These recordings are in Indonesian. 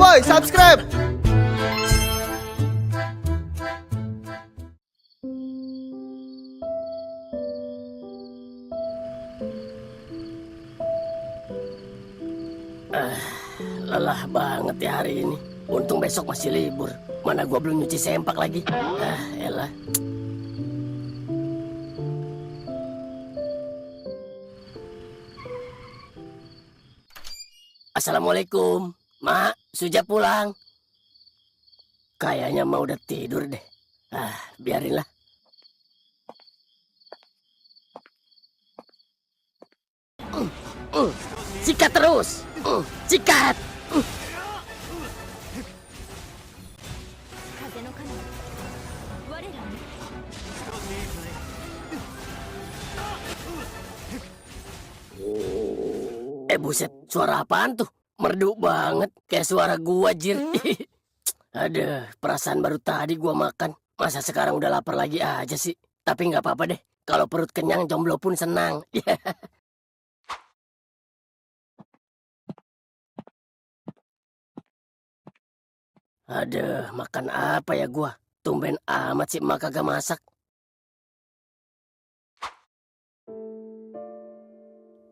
woi, subscribe. Lelah banget ya hari ini. Untung besok masih libur. Mana gua belum nyuci sempak lagi. Elah. Assalamualaikum. Mak, Suja pulang. Kayaknya mau udah tidur deh. Biarinlah. Sikat terus. Sikat. Buset, suara apaan tuh? Merdu banget, kayak suara gua, jir. Aduh, perasaan baru tadi gua makan. Masa sekarang udah lapar lagi aja sih? Tapi nggak apa-apa deh. Kalau perut kenyang, jomblo pun senang. Aduh, makan apa ya gua? Tumben amat sih emak kagak masak.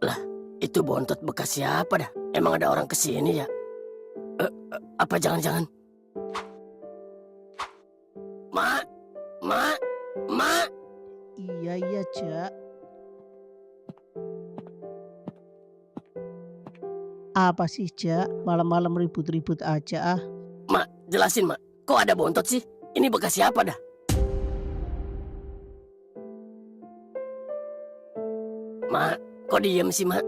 Lah, itu bontot bekas siapa dah? Emang ada orang kesini ya? Apa jangan-jangan? Mak, mak, mak. Iya, Cak. Apa sih, Cak? Malam-malam ribut-ribut aja ah. Mak, jelasin mak. Kok ada bontot sih? Ini bekas siapa dah? Mak, kok diem sih mak?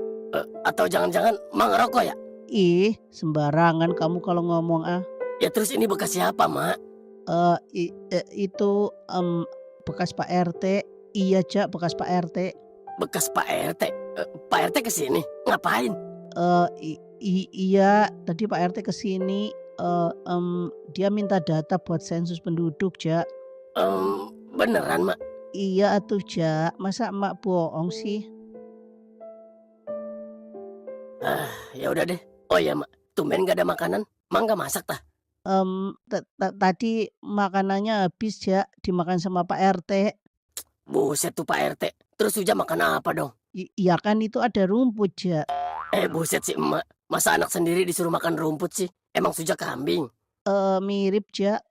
Atau jangan-jangan mak ngerokok ya? Ih, sembarangan kamu kalau ngomong ah. Ya terus ini bekas siapa mak? Itu bekas Pak RT. Iya, Cak, bekas Pak RT. Bekas Pak RT? Pak RT kesini? Ngapain? Iya, tadi Pak RT kesini. Dia minta data buat sensus penduduk, Cak. Beneran mak? Iya atuh, Cak. Masa emak bohong sih? Ya udah deh. Oh iya mak, tumben gak ada makanan. Mak gak masak tah? Tadi makanannya habis, Cak. Dimakan sama Pak RT. Buset tuh Pak RT. Terus Suja makan apa dong? Iya kan itu ada rumput, Cak. Buset sih emak. Masa anak sendiri disuruh makan rumput sih? Emang Suja kambing? Mirip, Cak.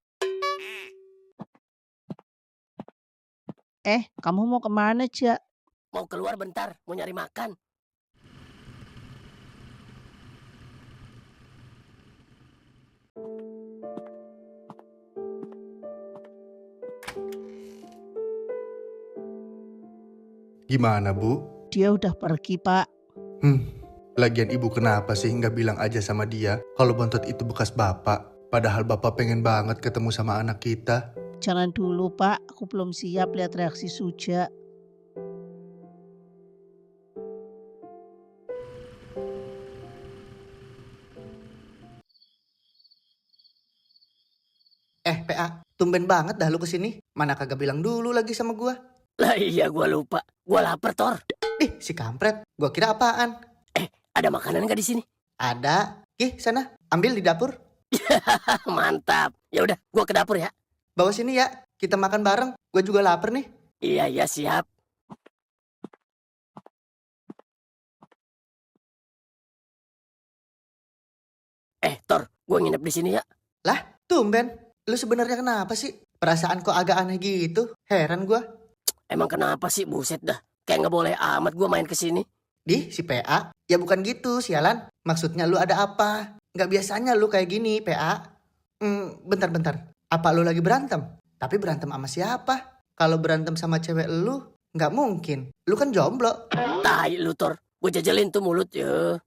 Kamu mau kemana, Cak? Mau keluar bentar, mau nyari makan. Gimana, Bu? Dia udah pergi, Pak. Lagian ibu kenapa sih nggak bilang aja sama dia kalau bontot itu bekas bapak? Padahal bapak pengen banget ketemu sama anak kita. Jangan dulu, Pak. Aku belum siap lihat reaksi Suja. PA, tumben banget dah lu kesini. Mana kagak bilang dulu lagi sama gua. Lah iya gua lupa. Gua lapar Tor. Si kampret, gua kira apaan? Ada makanan gak di sini? Ada. Sana, ambil di dapur. Mantap. Ya udah, gua ke dapur ya. Bawa sini ya, kita makan bareng. Gua juga lapar nih. Iya siap. Tor, gua nginep di sini ya. Lah, tumben. Lu sebenarnya kenapa sih? Perasaan kok agak aneh gitu. Heran gua. Emang kenapa sih, buset dah. Kayak nggak boleh amat gua main ke sini. Si PA, ya bukan gitu, sialan. Maksudnya lu ada apa? Nggak biasanya lu kayak gini, PA. Bentar. Apa lu lagi berantem? Tapi berantem sama siapa? Kalau berantem sama cewek lu, nggak mungkin. Lu kan jomblo. Tai lu Tor. Gua jajalin tuh mulut ya.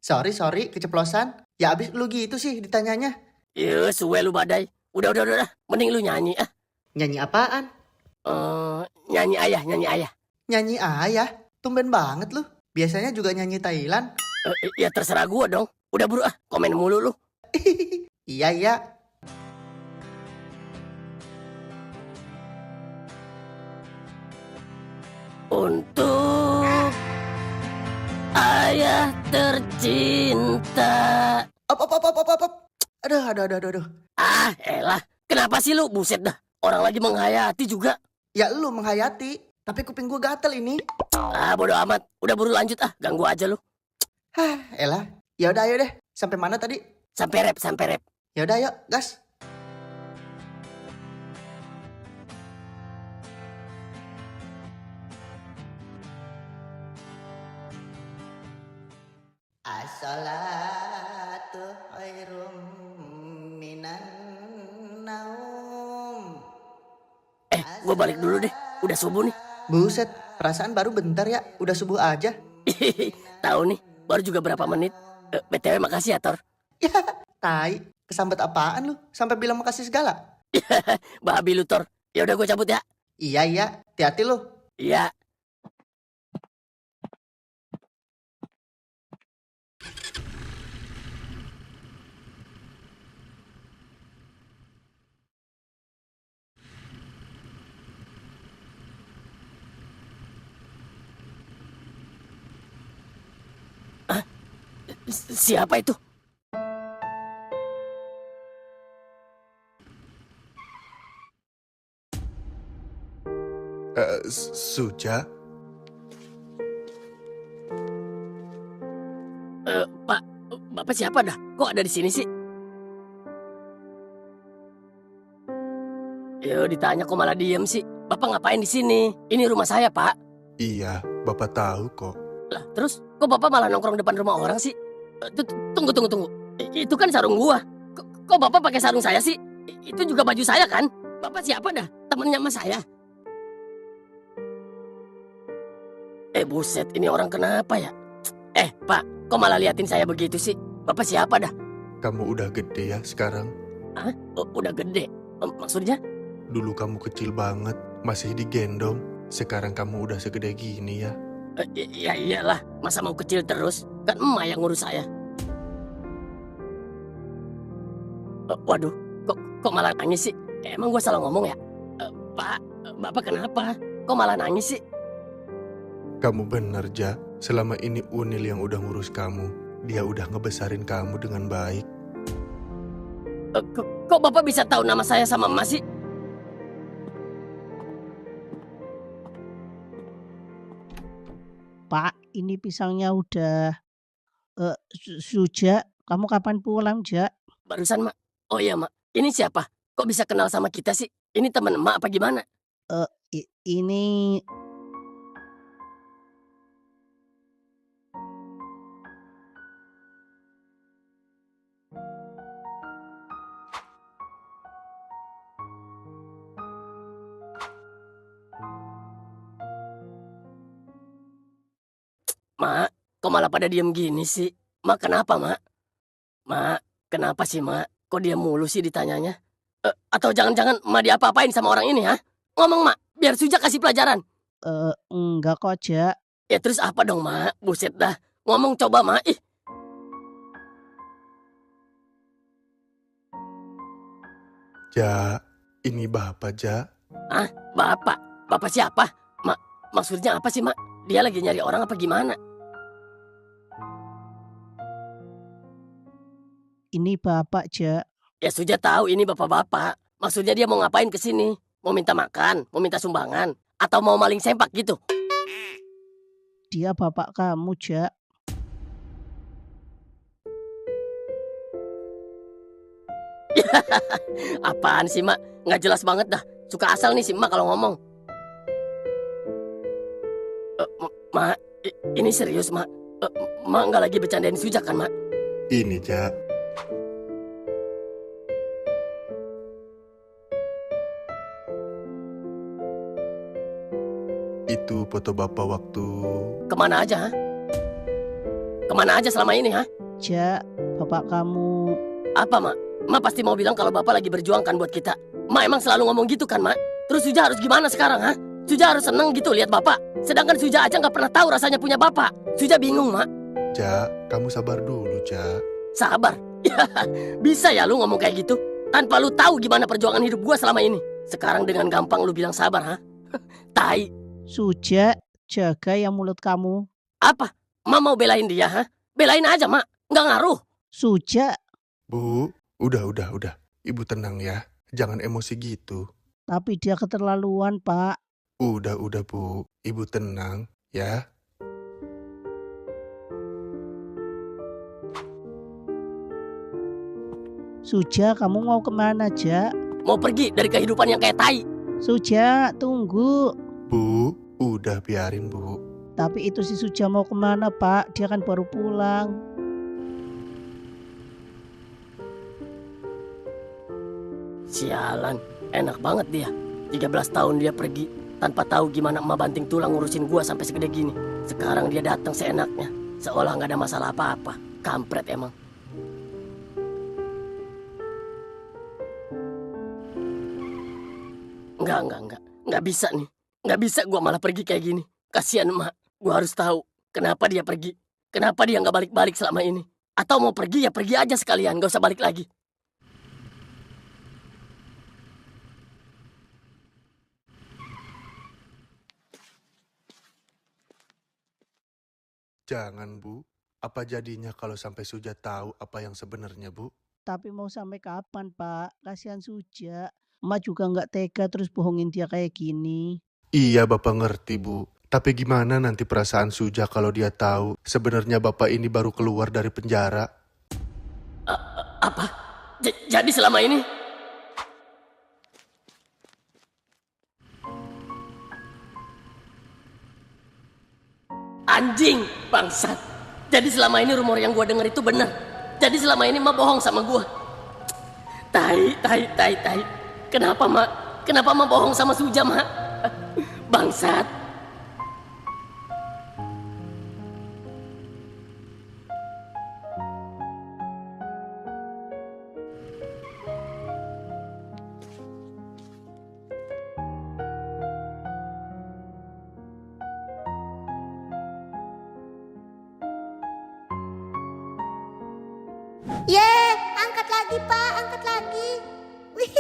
Sorry, keceplosan. Ya abis lu gitu sih ditanyanya. Ya suwe lu badai. Udah. Mending lu nyanyi ah. Nyanyi apaan? Nyanyi ayah. Nyanyi ayah? Tumben banget lu. Biasanya juga nyanyi Thailand. Ya terserah gua dong. Udah buru ah, komen mulu lu. Iya. Untuk ayah tercinta. Op. Aduh. Ah, elah. Kenapa sih lu? Buset dah. Orang lagi menghayati juga. Ya lu menghayati, tapi kuping gue gatel ini. Ah, bodo amat. Udah buru lanjut ah. Ganggu aja lu. Hah, elah. Ya udah ayo deh. Sampai mana tadi? Sampai rep. Ya udah yuk, gas. As-salatu khairum minan naum. Gue balik dulu deh. Udah subuh nih. Buset, perasaan baru bentar ya, udah subuh aja. Tahu nih. Baru juga berapa menit. BTW makasih ya, Tor. Ya, tai, kesambet apaan lu? Sampai bilang makasih segala. Babi lu, Tor. Ya udah gue cabut ya. Iya, hati-hati lu. Iya. Siapa itu? Suja? Pak, Bapak siapa dah? Kok ada di sini sih? Yo, ditanya kok malah diem sih. Bapak ngapain di sini? Ini rumah saya, Pak. Iya, Bapak tahu kok. Lah, terus kok Bapak malah nongkrong depan rumah orang sih? Tunggu. Itu kan sarung gua. Kok Bapak pakai sarung saya sih? Itu juga baju saya kan? Bapak siapa dah? Temennya sama saya. Buset, ini orang kenapa ya? Pak, kok malah liatin saya begitu sih? Bapak siapa dah? Kamu udah gede ya sekarang? Hah? Udah gede? Maksudnya? Dulu kamu kecil banget, masih digendong. Sekarang kamu udah segede gini ya. Ya iyalah, masa mau kecil terus? Kan emak yang ngurus saya. Waduh, kok malah nangis sih? Emang gua salah ngomong ya? Pak, Bapak kenapa? Kok malah nangis sih? Kamu bener, Ja. Selama ini Unil yang udah ngurus kamu. Dia udah ngebesarin kamu dengan baik. Kok Bapak bisa tahu nama saya sama emak sih? Pak, ini pisangnya udah Suja, kamu kapan pulang, Ja? Barusan, Mak. Oh iya, Mak. Ini siapa? Kok bisa kenal sama kita sih? Ini teman emak apa gimana? Ini Mak, kok malah pada diem gini sih? Mak, kenapa, Mak? Mak, kenapa sih, Mak? Kok diam mulu sih ditanyanya? Atau jangan-jangan Mak diapa-apain sama orang ini, ha? Ngomong, Mak, biar Suja kasih pelajaran. enggak kok, Ja. Ya terus apa dong, Mak? Buset dah. Ngomong coba, Mak. Ih, Ja, ini Bapak, Ja. Bapak. Bapak siapa? Mak, maksudnya apa sih, Mak? Dia lagi nyari orang apa gimana? Ini Bapak, Ja. Ya Suja tahu ini bapak-bapak. Maksudnya dia mau ngapain ke sini? Mau minta makan? Mau minta sumbangan? Atau mau maling sempak gitu? Dia bapak kamu, Ja. Apaan sih, Mak? Nggak jelas banget dah. Suka asal nih si Mak kalau ngomong. Mak, ini serius, Mak. Mak nggak lagi bercandain Suja kan, Mak? Ini, Ja. Itu foto Bapak waktu... Kemana aja, ha? Kemana aja selama ini, ha? Ja, bapak kamu Apa, Mak? Mak pasti mau bilang kalau Bapak lagi berjuang kan buat kita. Mak emang selalu ngomong gitu kan, Mak? Terus Suja harus gimana sekarang, ha? Suja harus seneng gitu lihat Bapak. Sedangkan Suja aja nggak pernah tahu rasanya punya Bapak. Suja bingung, Mak. Ja, kamu sabar dulu, Ja. Sabar. Bisa ya lu ngomong kayak gitu? Tanpa lu tahu gimana perjuangan hidup gua selama ini. Sekarang dengan gampang lu bilang sabar, ha? Tai. Suja, jaga ya mulut kamu. Apa? Mak mau belain dia, ha? Belain aja, Mak. Nggak ngaruh. Suja, Bu, Udah. Ibu tenang ya. Jangan emosi gitu. Tapi dia keterlaluan, Pak. Udah, Bu. Ibu tenang ya. Suja, kamu mau kemana, Ja? Mau pergi dari kehidupan yang kayak tai. Suja, tunggu. Bu, udah biarin, Bu. Tapi itu si Suja mau kemana, Pak? Dia kan baru pulang. Sialan, enak banget dia. 13 tahun dia pergi tanpa tahu gimana emak banting tulang ngurusin gua sampai segede gini. Sekarang dia datang seenaknya, seolah nggak ada masalah apa-apa. Kampret emang. Nggak bisa nih. Nggak bisa gua malah pergi kayak gini. Kasihan emak. Gua harus tahu kenapa dia pergi. Kenapa dia nggak balik-balik selama ini. Atau mau pergi ya pergi aja sekalian, nggak usah balik lagi. Jangan, Bu. Apa jadinya kalau sampai Suja tahu apa yang sebenarnya, Bu? Tapi mau sampai kapan, Pak? Kasihan Suja. Emak juga nggak tega terus bohongin dia kayak gini. Iya, Bapak ngerti, Bu. Tapi gimana nanti perasaan Suja kalau dia tahu sebenarnya Bapak ini baru keluar dari penjara? Apa? Jadi selama ini anjing bangsat. Jadi selama ini rumor yang gua denger itu benar. Jadi selama ini emak bohong sama gua. Tai. Kenapa mak? Kenapa emak bohong sama Suja mak? Bangsat. Angkat lagi Pak, angkat lagi. Wih,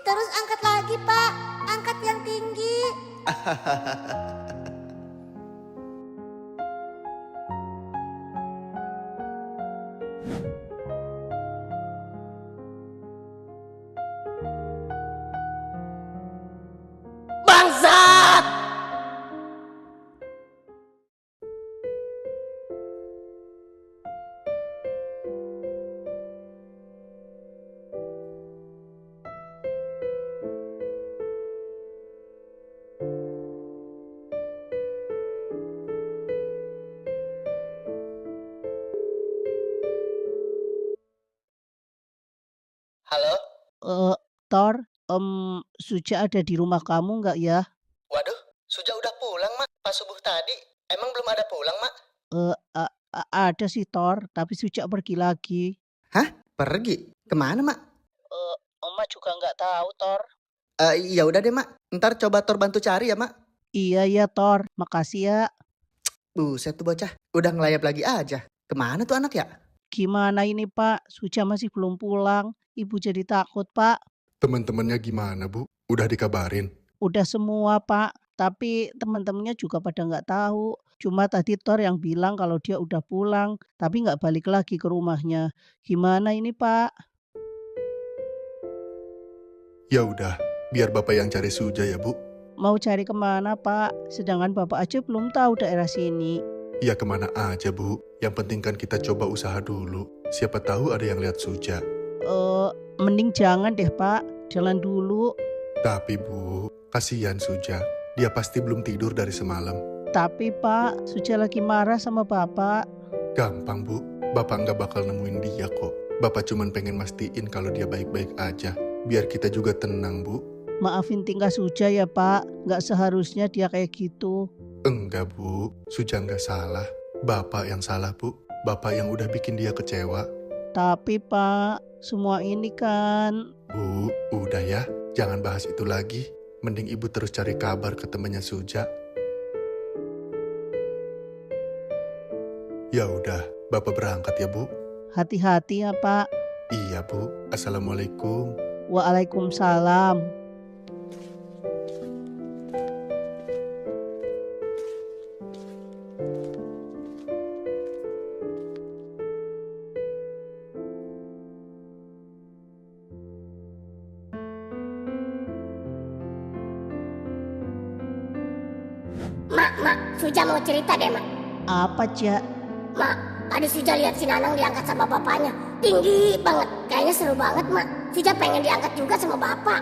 terus angkat lagi Pak, angkat yang tinggi. Bangsat! Halo? Thor, Suja ada di rumah kamu nggak ya? Waduh, Suja udah pulang, Mak. Pas subuh tadi. Emang belum ada pulang, Mak? Ada sih Thor, tapi Suja pergi lagi. Hah? Pergi? Kemana, Mak? Oma juga nggak tahu Thor. Ya udah deh, Mak. Ntar coba Tor bantu cari ya, Mak. Iya Thor, makasih ya. Buset tuh bocah. Udah ngelayap lagi aja. Kemana tuh anak ya? Gimana ini Pak? Suja masih belum pulang. Ibu jadi takut Pak. Teman-temannya gimana, Bu? Udah dikabarin? Udah semua Pak, tapi teman-temannya juga pada nggak tahu. Cuma tadi Thor yang bilang kalau dia udah pulang, tapi nggak balik lagi ke rumahnya. Gimana ini Pak? Ya udah, biar Bapak yang cari Suja ya, Bu. Mau cari kemana Pak? Sedangkan Bapak aja belum tahu daerah sini. Ya kemana aja, Bu. Yang penting kan kita coba usaha dulu. Siapa tahu ada yang lihat Suja. Mending jangan deh Pak, jalan dulu. Tapi, Bu, kasihan Suja. Dia pasti belum tidur dari semalam. Tapi Pak, Suja lagi marah sama Bapak. Gampang, Bu. Bapak nggak bakal nemuin dia kok. Bapak cuman pengen mastiin kalau dia baik-baik aja. Biar kita juga tenang, Bu. Maafin tingkah Suja ya Pak, nggak seharusnya dia kayak gitu. Enggak, Bu. Suja nggak salah. Bapak yang salah, Bu. Bapak yang udah bikin dia kecewa. Tapi Pak, semua ini kan... Bu, udah ya. Jangan bahas itu lagi. Mending Ibu terus cari kabar ke temannya Suja. Ya udah, Bapak berangkat ya, Bu. Hati-hati ya Pak. Iya, Bu. Assalamualaikum. Waalaikumsalam. Mak, Suja mau cerita deh, Mak. Apa, Ja? Mak, tadi Suja lihat si Nanang diangkat sama bapaknya. Tinggi banget. Kayaknya seru banget, Mak. Suja pengen diangkat juga sama bapak.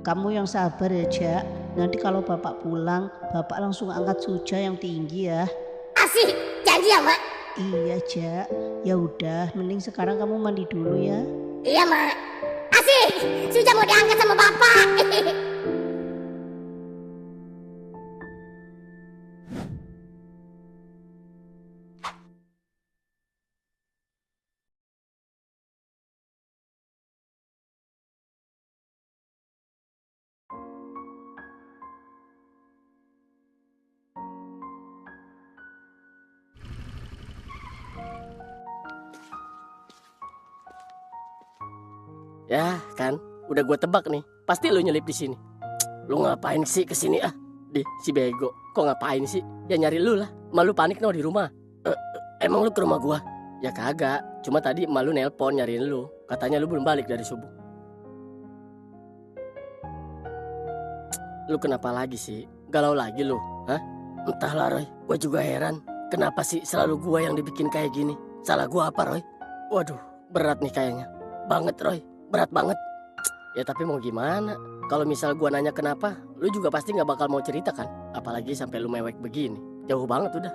Kamu yang sabar ya, Ja. Nanti kalau bapak pulang, bapak langsung angkat Suja yang tinggi ya. Asik, janji ya, Mak? Iya, Ja. Ya udah, mending sekarang kamu mandi dulu ya. Iya, Mak. Asik, Suja mau diangkat sama bapak. Ya kan, udah gue tebak nih. Pasti lu nyelip di sini. Lu ngapain sih kesini ah? Si bego, kok ngapain sih? Ya nyari lu lah. Malu panik no di rumah. Emang lu ke rumah gua? Ya kagak. Cuma tadi malu nelpon nyariin lu. Katanya lu belum balik dari subuh. Lu kenapa lagi sih? Galau lagi lu? Hah? Entahlah Roy, gue juga heran. Kenapa sih selalu gua yang dibikin kayak gini? Salah gua apa Roy? Waduh, berat nih kayaknya. Banget Roy, berat banget. Ya tapi mau gimana? Kalau misal gua nanya kenapa, lu juga pasti nggak bakal mau cerita kan? Apalagi sampai lu mewek begini. Jauh banget udah.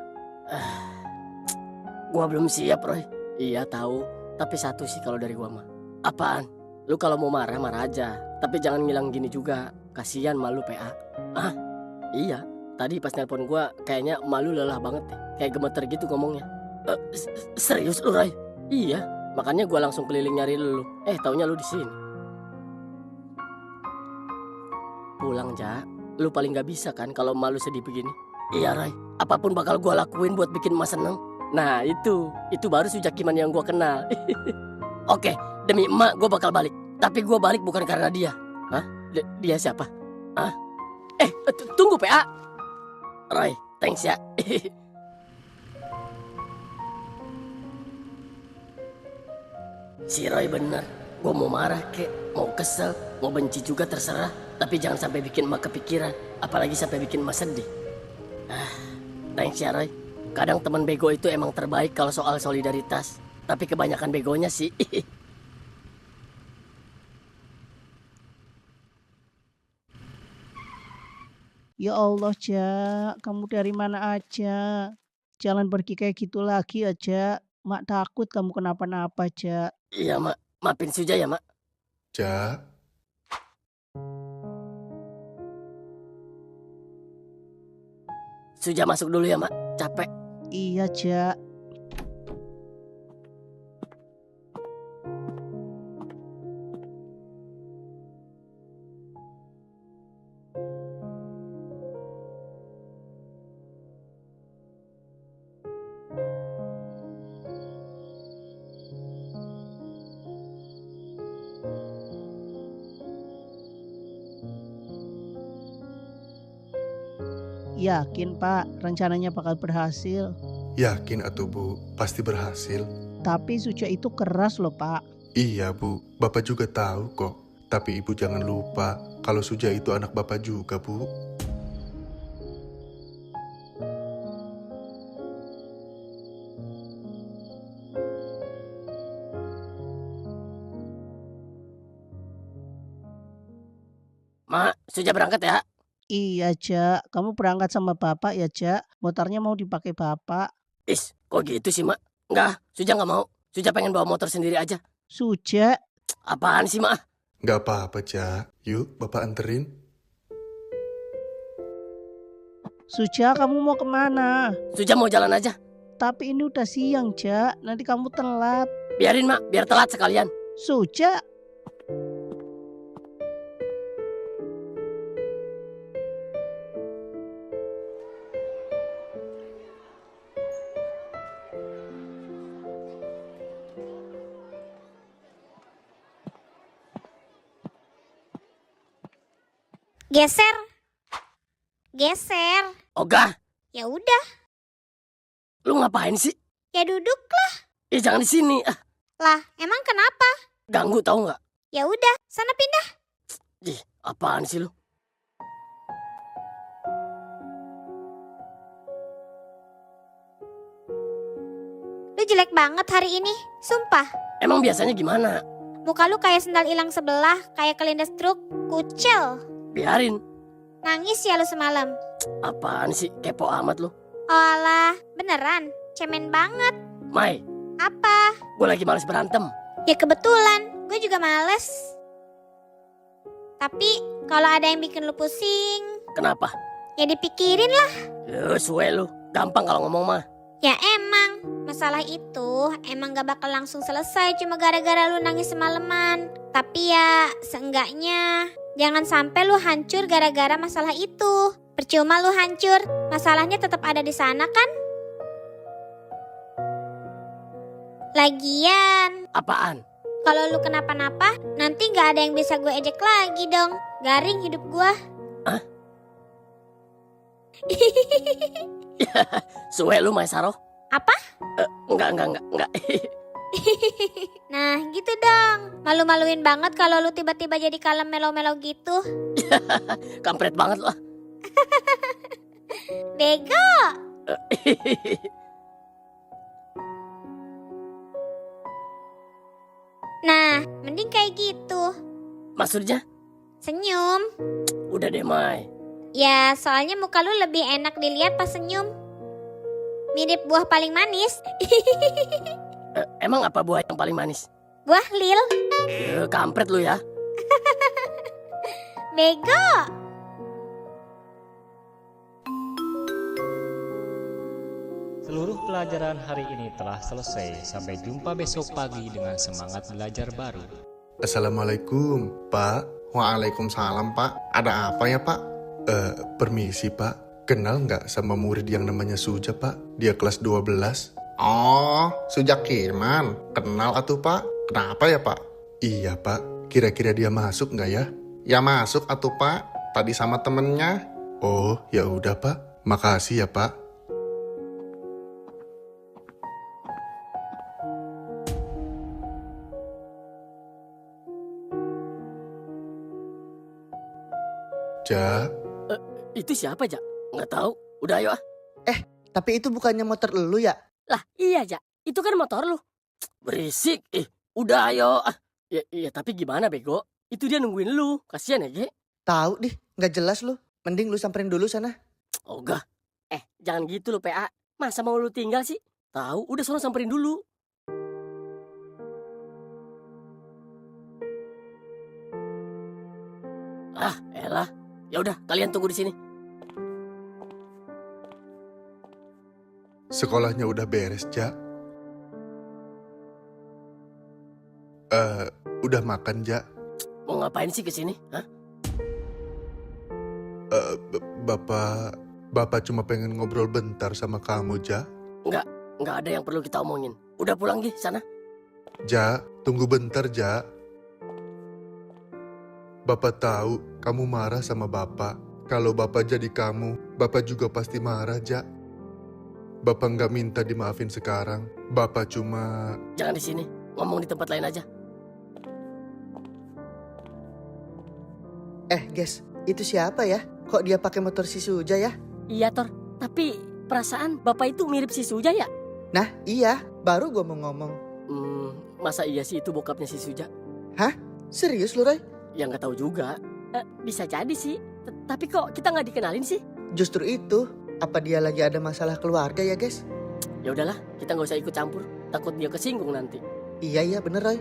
Gua belum siap Roy. Iya tahu. Tapi satu sih kalau dari gua mah. Apaan? Lu kalau mau marah marah aja. Tapi jangan ngilang gini juga. Kasian malu PA. Ah, iya. Tadi pas nelpon gua kayaknya malu lelah banget deh. Kayak gemeter gitu ngomongnya. Serius lu Roy? Iya. Makanya gua langsung keliling nyari lu. Taunya lu di sini. Pulang Ja. Lu paling gak bisa kan kalau malu sedih begini. Iya Roy. Apapun bakal gua lakuin buat bikin emak seneng. Nah itu baru Sujakiman yang gua kenal. Oke, demi emak gua bakal balik. Tapi gua balik bukan karena dia. Hah? Dia siapa? Hah? Tunggu PA. Roy, thanks ya. Si Roy bener. Gua mau marah kek, mau kesel, mau benci juga terserah. Tapi jangan sampai bikin emak kepikiran. Apalagi sampai bikin emak sedih. Thanks ya Roy. Kadang teman bego itu emang terbaik kalau soal solidaritas. Tapi kebanyakan begonya sih. Ya Allah, Ja. Kamu dari mana aja? Jangan pergi kayak gitu lagi ya, Ja. Mak takut kamu kenapa-napa, Ja. Iya mak, maafin Suja ya mak. Ja, Suja masuk dulu ya mak, capek. Iya, Ja. Yakin, Pak, rencananya bakal berhasil. yakin atuh Bu, pasti berhasil. Tapi Suja itu keras loh, Pak. Iya Bu, Bapak juga tahu kok. Tapi Ibu jangan lupa, kalau Suja itu anak Bapak juga Bu. Mak, Suja berangkat ya. Iya, Ja. Kamu berangkat sama bapak ya, Ja. Motornya mau dipakai bapak. Kok gitu sih mak? Enggak, Suja nggak mau. Suja pengen bawa motor sendiri aja. Suja, Apaan sih mak? Gak apa-apa Ja, yuk Bapak anterin. Suja kamu mau kemana? Suja mau jalan aja. Tapi ini udah siang, Ja. Nanti kamu telat. Biarin mak, biar telat sekalian. Suja, Geser. geser. Ogah, Ya udah, lu ngapain sih? ya duduk. Jangan di sini. Lah, emang kenapa? Ganggu tahu nggak? Ya udah, sana pindah. Apaan sih lu? Lu jelek banget hari ini, sumpah. Emang biasanya gimana? Muka lu kayak sendal hilang sebelah, kayak kelindes truk, kucel. Biarin. Nangis ya lu semalam. Apaan sih? Kepo amat lu. Olah, beneran, cemen banget. Mai, Apa? gue lagi males berantem. Ya kebetulan, gue juga males. Tapi kalau ada yang bikin lu pusing, Kenapa? ya dipikirin lah. Suwe lu. Gampang kalau ngomong mah. Ya emang, masalah itu emang gak bakal langsung selesai cuma gara-gara lu nangis semalaman. Tapi ya, seenggaknya jangan sampai lu hancur gara-gara masalah itu. Percuma lu hancur, masalahnya tetap ada di sana kan? Lagian, Apaan? kalau lu kenapa-napa, nanti gak ada yang bisa gue ejek lagi dong. Garing hidup gue. Hah? Suwe lu, Mai Saroh. Apa? Enggak. Nah gitu dong. Malu-maluin banget kalau lu tiba-tiba jadi kalem melo-melo gitu. Kampret banget lu. Bego. Nah, mending kayak gitu. Maksudnya? Senyum. Udah deh, Mai. Ya, soalnya muka lu lebih enak dilihat pas senyum. Mirip buah paling manis. Emang apa buah yang paling manis? Buah lil. Kampret lu ya. Bego. Seluruh pelajaran hari ini telah selesai. Sampai jumpa besok pagi dengan semangat belajar baru. Assalamualaikum, Pak. Waalaikumsalam, Pak. Ada apa ya, Pak? Permisi, Pak. Kenal nggak sama murid yang namanya Suja, Pak? Dia kelas 12. Oh, Sujak Kirman. Kenal atuh, Pak. Kenapa ya, Pak? Iya, Pak. Kira-kira dia masuk nggak ya? Ya masuk atuh, Pak. Tadi sama temennya. Oh, ya udah, Pak. Makasih ya, Pak. Ja, Itu siapa, Jak? Nggak tahu. Udah ayo ah. Tapi itu bukannya motor lu ya? Lah, iya, Jak. Itu kan motor lu. Berisik. Udah ayo ah. Ya, tapi gimana, Bego? Itu dia nungguin lu. Kasian ya, Ge. Tahu deh, nggak jelas lu. Mending lu samperin dulu sana. Ogah. Jangan gitu lu, PA. Masa mau lu tinggal sih? Tahu, udah sono samperin dulu. Ah, elah. Ya udah, kalian tunggu di sini. sekolahnya udah beres, Ja? Udah makan, Ja? Mau ngapain sih ke sini? Hah? Bapak cuma pengen ngobrol bentar sama kamu, Ja. Nggak ada yang perlu kita omongin. Udah pulang, Gi, sana. Ja, tunggu bentar, Ja. Bapak tahu kamu marah sama Bapak. Kalau Bapak jadi kamu, Bapak juga pasti marah, Ja. Bapak nggak minta dimaafin sekarang. Bapak cuma... Jangan di sini. Ngomong di tempat lain aja. Guys, itu siapa ya? Kok dia pakai motor si Suja ya? Iya, Tor. Tapi perasaan Bapak itu mirip si Suja ya? Nah, iya. Baru gue mau ngomong. Masa iya sih itu bokapnya si Suja? Serius lu, Roy? Ya nggak tahu juga. Bisa jadi sih. Tapi kok kita nggak dikenalin sih? Justru itu. Apa dia lagi ada masalah keluarga ya, guys? Ya udahlah, kita nggak usah ikut campur. Takut dia kesinggung nanti. Iya, bener, Roy.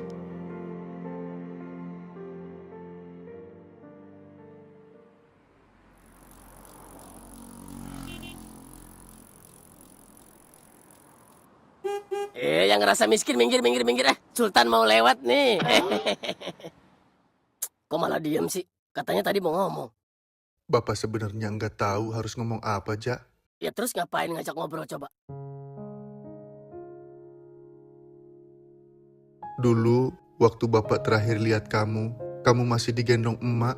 Yang ngerasa miskin minggir. Sultan mau lewat nih. Kok malah diem sih? Katanya tadi mau ngomong. Bapak sebenarnya nggak tahu harus ngomong apa, Ja. Ya terus ngapain ngajak ngobrol coba? Dulu, waktu Bapak terakhir lihat kamu masih digendong emak.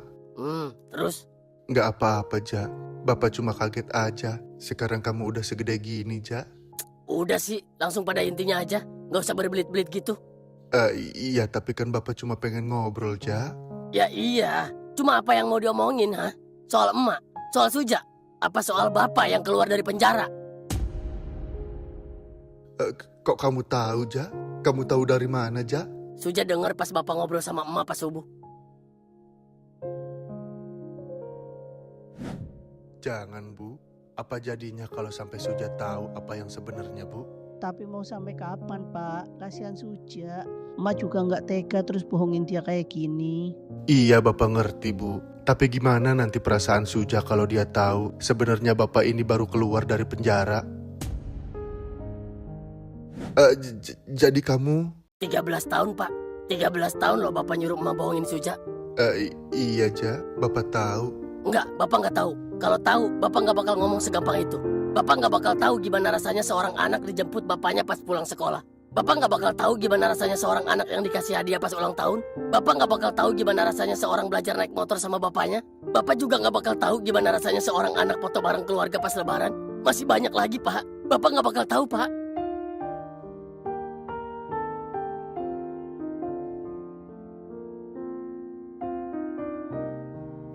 Terus? Nggak apa-apa, Ja. Bapak cuma kaget aja. Sekarang kamu udah segede gini, Ja. Udah sih, langsung pada intinya aja. Gak usah berbelit-belit gitu. Iya, tapi kan Bapak cuma pengen ngobrol, Ja. Ya iya, cuma apa yang mau diomongin, ha? Soal emak, soal Suja, apa soal bapak yang keluar dari penjara? Kok kamu tahu, Ja? Kamu tahu dari mana, Ja? Suja dengar pas bapak ngobrol sama emak pas subuh. Jangan, Bu. Apa jadinya kalau sampai Suja tahu apa yang sebenarnya, Bu? Tapi mau sampai kapan, Pak? Kasihan Suja. Emak juga nggak tega terus bohongin dia kayak gini. Iya, Bapak ngerti, Bu. Tapi gimana nanti perasaan Suja kalau dia tahu sebenarnya Bapak ini baru keluar dari penjara? Jadi kamu... 13 tahun, Pak. 13 tahun loh bapak nyuruh emak bohongin Suja. Iya, Ja. Bapak tahu. Enggak, bapak nggak tahu. Kalau tahu, bapak nggak bakal ngomong segampang itu. Bapak nggak bakal tahu gimana rasanya seorang anak dijemput bapaknya pas pulang sekolah. Bapak nggak bakal tahu gimana rasanya seorang anak yang dikasih hadiah pas ulang tahun. Bapak nggak bakal tahu gimana rasanya seorang belajar naik motor sama bapaknya. Bapak juga nggak bakal tahu gimana rasanya seorang anak foto bareng keluarga pas lebaran. Masih banyak lagi, Pak. Bapak nggak bakal tahu, Pak.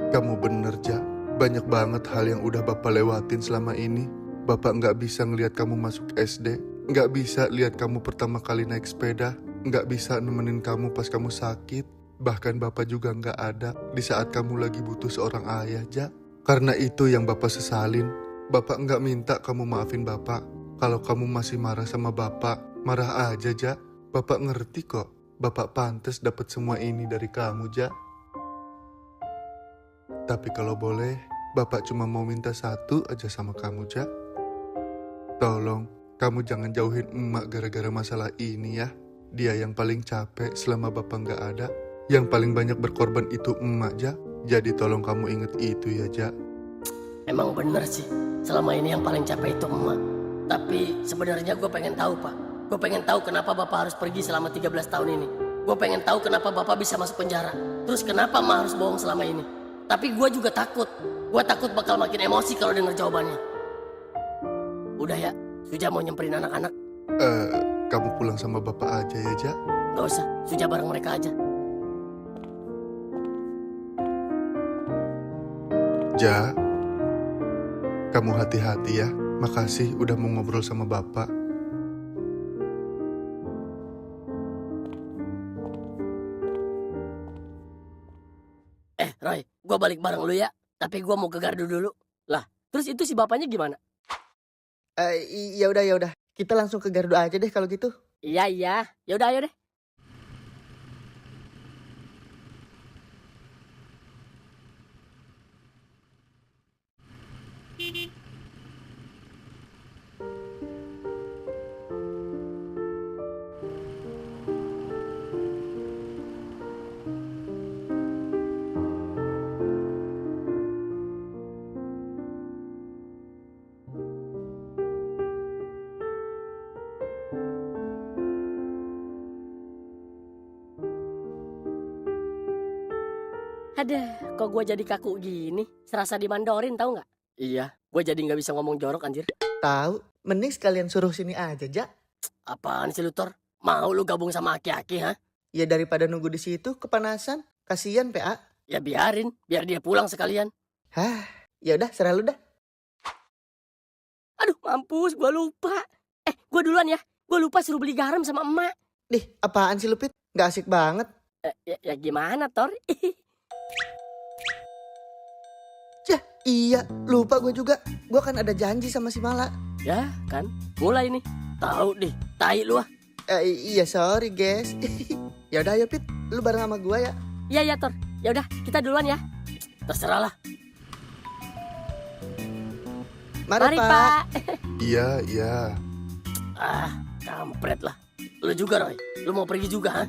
Kamu bener, Ja. Banyak banget hal yang udah Bapak lewatin selama ini. Bapak nggak bisa ngelihat kamu masuk SD. Nggak bisa lihat kamu pertama kali naik sepeda. Nggak bisa nemenin kamu pas kamu sakit. Bahkan Bapak juga nggak ada di saat kamu lagi butuh seorang ayah, Ja. Karena itu yang Bapak sesalin. Bapak nggak minta kamu maafin Bapak. Kalau kamu masih marah sama Bapak, marah aja, Ja. Bapak ngerti kok. Bapak pantas dapat semua ini dari kamu, Ja. Tapi kalau boleh, Bapak cuma mau minta satu aja sama kamu, Ja. Tolong, kamu jangan jauhin emak gara-gara masalah ini ya. Dia yang paling capek selama Bapak nggak ada. Yang paling banyak berkorban itu emak, Ja. Jadi tolong kamu inget itu ya, Ja. Emang bener sih, selama ini yang paling capek itu emak. Tapi sebenarnya gue pengen tahu, Pak. Gue pengen tahu kenapa bapak harus pergi selama 13 tahun ini. Gue pengen tahu kenapa bapak bisa masuk penjara. Terus kenapa emak harus bohong selama ini. Tapi gue juga takut. Gue takut bakal makin emosi kalau denger jawabannya. Udah ya, Suja mau nyemperin anak-anak. Kamu pulang sama Bapak aja ya, Ja. Gak usah, Suja bareng mereka aja. Ja, kamu hati-hati ya. Makasih udah mau ngobrol sama Bapak. Roy, gue balik bareng lu ya. Tapi gue mau ke gardu dulu. Lah, terus itu si bapaknya gimana? Ya udah. Kita langsung ke gardu aja deh kalau gitu. Iya. Yaudah, ayo deh. Aduh, kok gue jadi kaku gini? Serasa dimandorin tau gak? Iya, gue jadi gak bisa ngomong jorok anjir. Tahu, mending sekalian suruh sini aja, Ja. Apaan sih lu, Tor? Mau lu gabung sama aki-aki, ha? Ya daripada nunggu di situ kepanasan, kasihan PA. Ya biarin, biar dia pulang sekalian. Hah, ya udah serah lu dah. Aduh, mampus, gue lupa. Gue duluan ya. Gue lupa suruh beli garam sama emak. Dih, apaan sih lu, Pit? Gak asik banget. Ya gimana, Tor? Yah, iya, lupa gue juga. Gue kan ada janji sama si Mala. Ya kan, mulai nih. Tahu deh, tai lu ah. Iya, sorry guys. Ya udah ayo Pit, lu bareng sama gue ya. Iya, Tor. Ya udah, kita duluan ya. Terserah lah. Mari Pak. Iya. Kampret lah. Lu juga, Roy. Lu mau pergi juga, ha?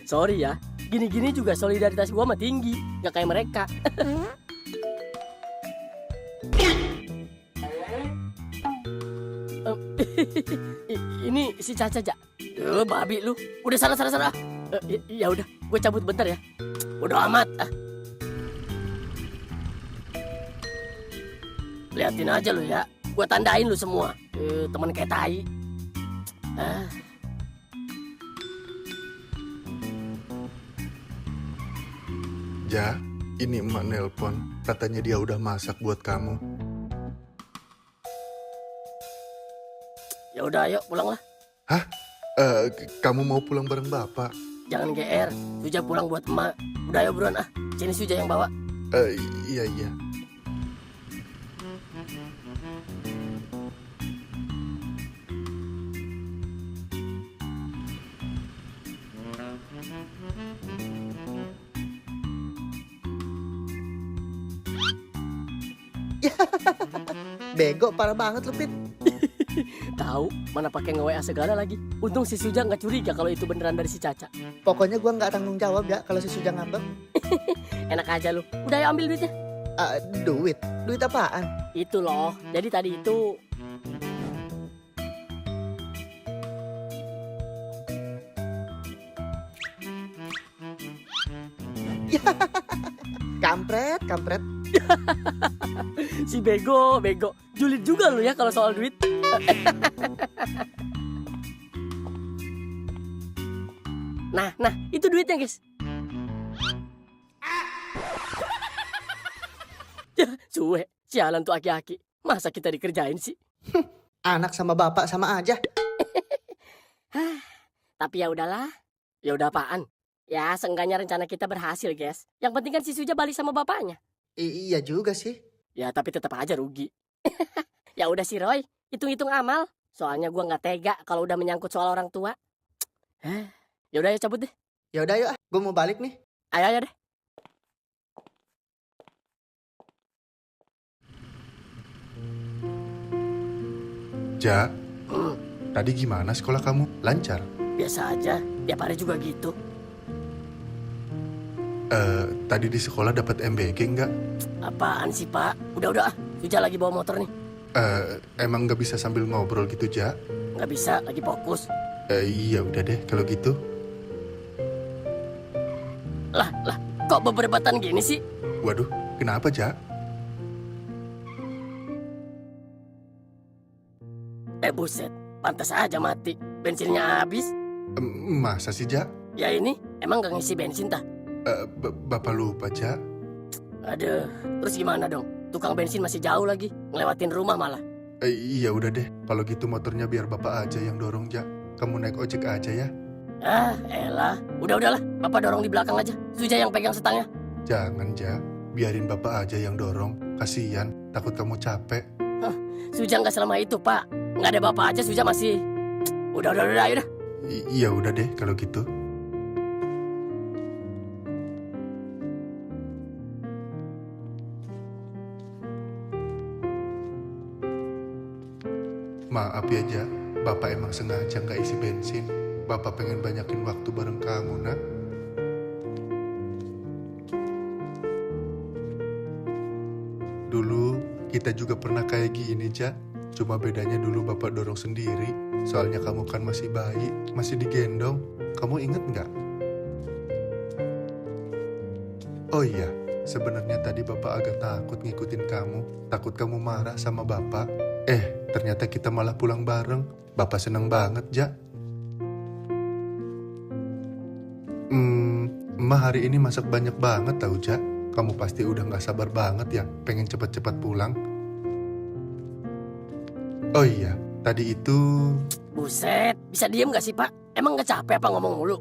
Sorry ya. Gini-gini juga solidaritas gua mah tinggi. Gak kayak mereka. Ini si Caca, Ja. Babi lu. Udah sana. Ya udah, gue cabut bentar ya. Udah amat. liatin aja lu ya. Gua tandain lu semua. Temen kayak tai. Ah, Ja, ini emak nelpon. Katanya dia udah masak buat kamu. ya udah ayo pulang lah. Kamu mau pulang bareng bapak? Jangan GR. Suja pulang buat emak. Udah ayo buruan ah. Sini Suja yang bawa. Iya, iya. Bego parah banget lu, Pit. Tahu mana pakai nge-WA segala lagi. Untung si Suja nggak curiga kalau itu beneran dari si Caca. Pokoknya gua nggak tanggung jawab ya kalau si Suja ngambek. Enak aja lu. Udah ayo ambil duitnya. Duit? Duit apaan? Itu loh. Jadi tadi itu Kampret. si bego. Julid juga lu ya kalau soal duit. Nah, itu duitnya, guys. Ya, cuek. Sialan tuh aki-aki. Masa kita dikerjain sih? Anak sama bapak sama aja. Tapi ya udahlah. Ya udah apaan? Ya, seenggaknya rencana kita berhasil, guys. Yang penting kan si Suja balik sama bapaknya. Iya juga sih. Ya, tapi tetap aja rugi. Ya udah si Roy, hitung-hitung amal. Soalnya gua nggak tega kalau udah menyangkut soal orang tua. Ya udah ya cabut deh. Ya udah yuk, gue mau balik nih. Ayo deh. Ja, tadi gimana sekolah kamu? Lancar? Biasa aja, tiap hari juga gitu. Tadi di sekolah dapat MBG nggak? Apaan sih Pak? Udah ah, Suja lagi bawa motor nih. Emang nggak bisa sambil ngobrol gitu, Ja? Nggak bisa, lagi fokus. Iya udah deh kalau gitu. Lah, kok beberepatan gini sih? Waduh, kenapa, Ja? Buset, pantas aja mati. Bensinnya habis. Masa sih, Ja? Ya ini, emang nggak ngisi bensin tah? Bapak lupa, Ja. Aduh, terus gimana dong? Tukang bensin masih jauh lagi, ngelewatin rumah malah. Iya udah deh, kalau gitu motornya biar bapak aja yang dorong, Ja. Kamu naik ojek aja ya. Elah. Udahlah, Bapak dorong di belakang aja. Suja yang pegang setangnya. Jangan, Ja. Biarin bapak aja yang dorong. Kasian, takut kamu capek. Suja nggak selama itu, Pak. Nggak ada Bapak aja, Suja masih... Udah, ayo dah. Iya udah deh kalau gitu. Maaf ya, Ja. Bapak emang sengaja nggak isi bensin. Bapak pengen banyakin waktu bareng kamu, nak. Dulu kita juga pernah kayak gini, Ja. Cuma bedanya dulu bapak dorong sendiri. Soalnya kamu kan masih bayi, masih digendong. Kamu inget nggak? Oh iya, sebenarnya tadi bapak agak takut ngikutin kamu. Takut kamu marah sama bapak. Ternyata kita malah pulang bareng. Bapak seneng banget, Ja. Emak hari ini masak banyak banget tau, Ja. Kamu pasti udah gak sabar banget ya, pengen cepat-cepat pulang. Oh iya, tadi itu... Buset, bisa diem gak sih, Pak? Emang gak capek apa ngomong mulu?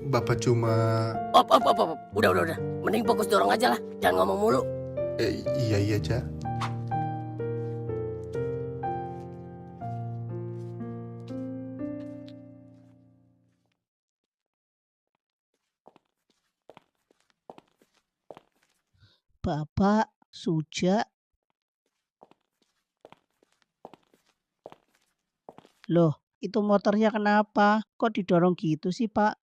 Bapak cuma... Op. Udah. Mending fokus dorong aja lah, jangan ngomong mulu. Iya, Ja. Bapak, Suja. Loh, itu motornya kenapa? Kok didorong gitu sih, Pak?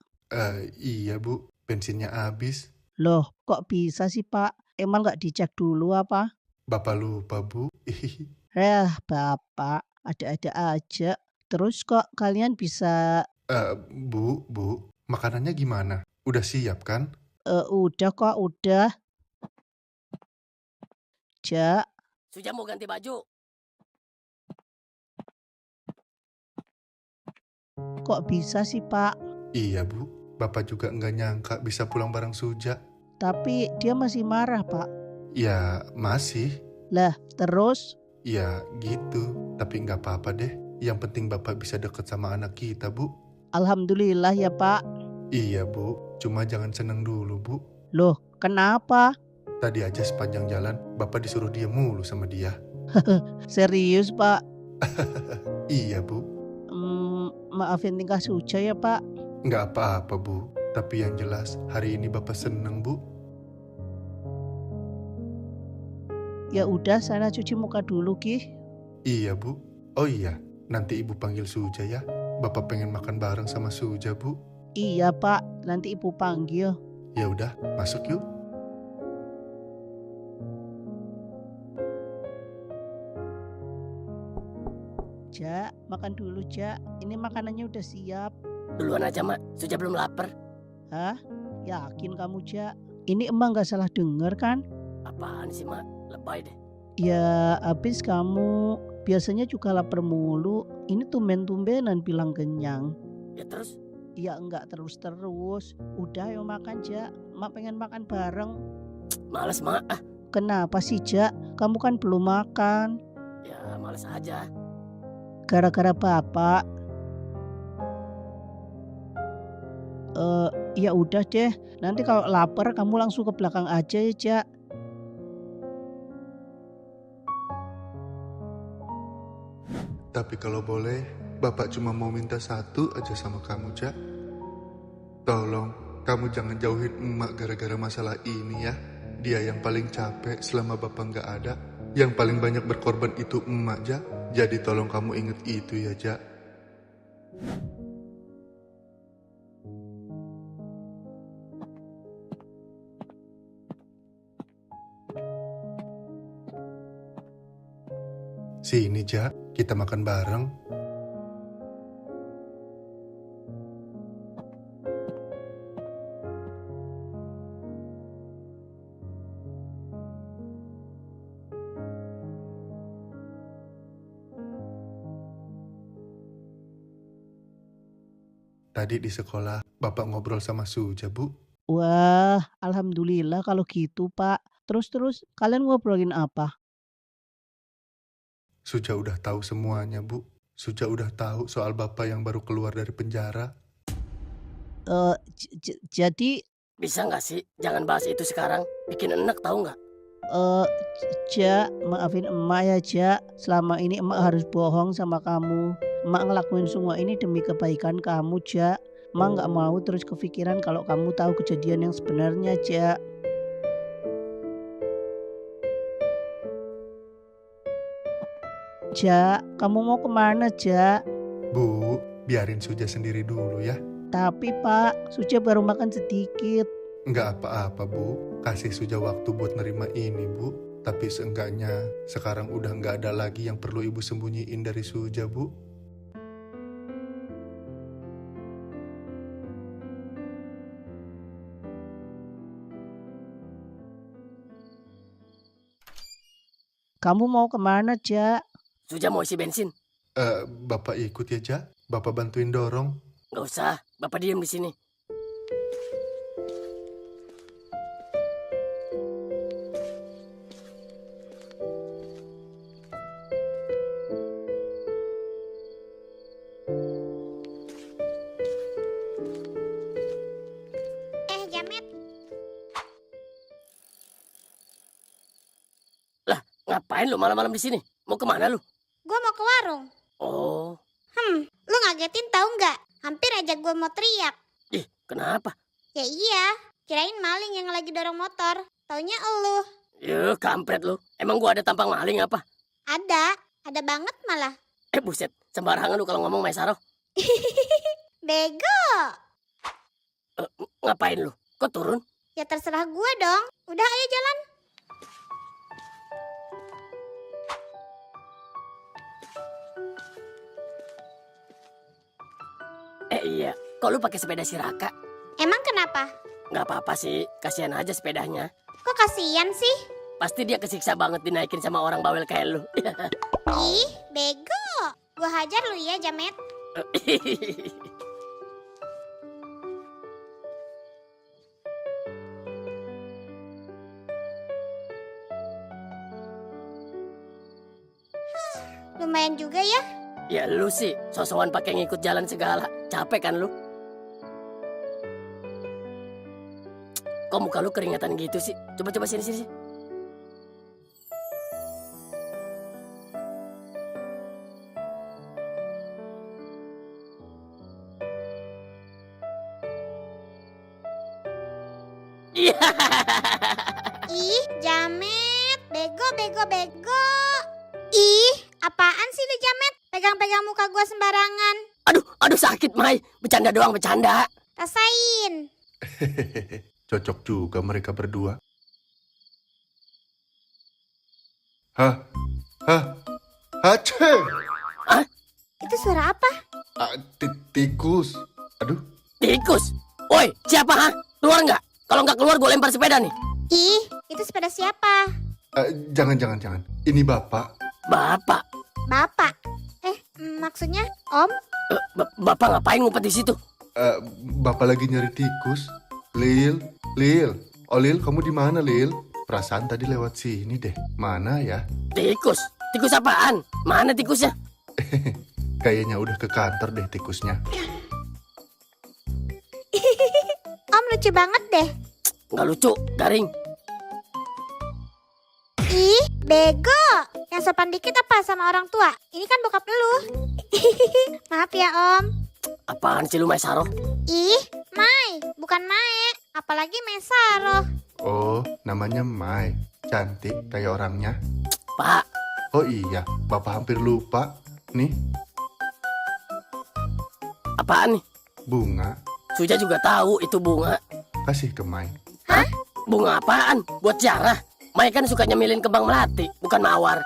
Iya, Bu. Bensinnya habis. Loh, kok bisa sih, Pak? Emang nggak dicek dulu apa? Bapak lupa, Bu. Bapak, ada-ada aja. Terus kok kalian bisa... Bu, makanannya gimana? Udah siap kan? Udah kok, udah. Ja, Suja mau ganti baju. Kok bisa sih Pak? Iya Bu, Bapak juga nggak nyangka bisa pulang bareng Suja. Tapi dia masih marah Pak. Ya masih, Lah terus? ya gitu. Tapi nggak apa-apa deh. Yang penting Bapak bisa deket sama anak kita Bu. Alhamdulillah ya Pak. Iya Bu, cuma jangan seneng dulu Bu. Loh kenapa? Tadi aja sepanjang jalan Bapak disuruh diam mulu sama dia. Serius Pak? Iya Bu, Maafin tingkah Suja ya Pak. nggak apa-apa Bu. Tapi yang jelas hari ini Bapak seneng Bu. Ya udah sana cuci muka dulu Ki. Iya Bu. Oh iya, nanti Ibu panggil Suja ya. Bapak pengen makan bareng sama Suja Bu. Iya Pak, nanti Ibu panggil. Ya udah, masuk yuk. Ja, makan dulu Ja. Ini makanannya udah siap. Duluan aja, Mak. Suja belum lapar. Hah? Yakin kamu Ja? Ini emang gak salah denger kan? Apaan sih, Mak? Lebay deh. Ya habis kamu biasanya juga lapar mulu. Ini tumben-tumbenan bilang kenyang. Ya terus? Ya enggak terus-terus. Udah ayo makan Ja. Mak pengen makan bareng. Males, Mak. Ah, Kenapa sih Ja? Kamu kan belum makan. ya males aja. Gara-gara bapak. Ya udah deh. Nanti kalau lapar kamu langsung ke belakang aja ya Ja. Tapi kalau boleh, Bapak cuma mau minta satu aja sama kamu, Jak. Tolong, kamu jangan jauhin emak gara-gara masalah ini ya. Dia yang paling capek selama Bapak nggak ada. Yang paling banyak berkorban itu emak, Jak. Jadi tolong kamu inget itu ya, Jak. Sini, Jak. Kita makan bareng. Tadi di sekolah, Bapak ngobrol sama Suja, Bu. Wah, alhamdulillah kalau gitu Pak. Terus kalian ngobrolin apa? Suja udah tahu semuanya, Bu. Suja udah tahu soal Bapak yang baru keluar dari penjara. Jadi Bisa nggak sih? Jangan bahas itu sekarang. Bikin enek tahu nggak? Ja, maafin emak ya Ja. Selama ini emak harus bohong sama kamu. Emak ngelakuin semua ini demi kebaikan kamu Ja. Emak nggak mau terus kepikiran kalau kamu tahu kejadian yang sebenarnya Ja. Ja, kamu mau kemana Ja? Bu, biarin Suja sendiri dulu ya. Tapi Pak, Suja baru makan sedikit. Nggak apa-apa, Bu. Kasih Suja waktu buat nerima ini, Bu. Tapi seenggaknya sekarang udah nggak ada lagi yang perlu Ibu sembunyiin dari Suja, Bu. Kamu mau kemana Ja? Suja mau isi bensin. Bapak ikut ya, Jak. Bapak bantuin dorong. Nggak usah. Bapak diem di sini. Jamet, Ngapain lu malam-malam di sini? Mau kemana lu? gue mau ke warung. Oh, Lu ngagetin tahu nggak? Hampir aja gue mau teriak. ih, kenapa? Ya iya, kirain maling yang lagi dorong motor. Taunya elu. Yuh, kampret lu. Emang gua ada tampang maling apa? Ada banget malah. Buset, sembarangan lu kalau ngomong Maisaro. Bego. Ngapain lu? Kok turun? Ya terserah gue dong. Udah ayo jalan. Iya, kok lu pakai sepeda si Raka? Emang kenapa? Nggak apa-apa sih, kasihan aja sepedanya. Kok kasihan sih? pasti dia kesiksa banget dinaikin sama orang bawel kayak lu. Ih, bego. Gua hajar lu ya, Jamet. Lumayan juga ya. Ya lu sih, sosokan pakai ngikut jalan segala. Capek kan lu? Kok muka lu keringatan gitu sih? Coba sini. Iya. Ih, Jamet. Bego. Ih, apaan sih lu, Jamet? Pegang-pegang muka gua sembarangan. Aduh sakit, Mai. Bercanda doang, bercanda. Rasain. Cocok juga mereka berdua. Hah? Aceh! Itu suara apa? Tikus. Aduh, Tikus. Woi, siapa ha? Keluar nggak? Kalau nggak keluar gue lempar sepeda nih. Ih, itu sepeda siapa? jangan. Ini Bapak. Bapak. Bapak. Maksudnya Om? Bapak ngapain ngumpet di situ? Bapak lagi nyari tikus. Lil. Oh Lil, kamu di mana Lil? Perasaan tadi lewat sini deh. Mana ya? Tikus? Tikus apaan? Mana tikusnya? Kayaknya udah ke kantor deh tikusnya. Om lucu banget deh. Nggak lucu, garing. Ih, bego. Yang sopan dikit apa sama orang tua? Ini kan bokap lu. Maaf ya Om. Apaan sih lu, Maisaro? Ih, Mai, bukan Mae. Apalagi Mesaro. Oh, namanya Mai. Cantik kayak orangnya. Pak, Oh iya, Bapak hampir lupa. Nih, apaan nih? bunga. Suja juga tahu itu bunga. Kasih ke Mai. Bunga apaan? Buat Tiara. Mai kan suka nyemilin kembang melati, bukan mawar.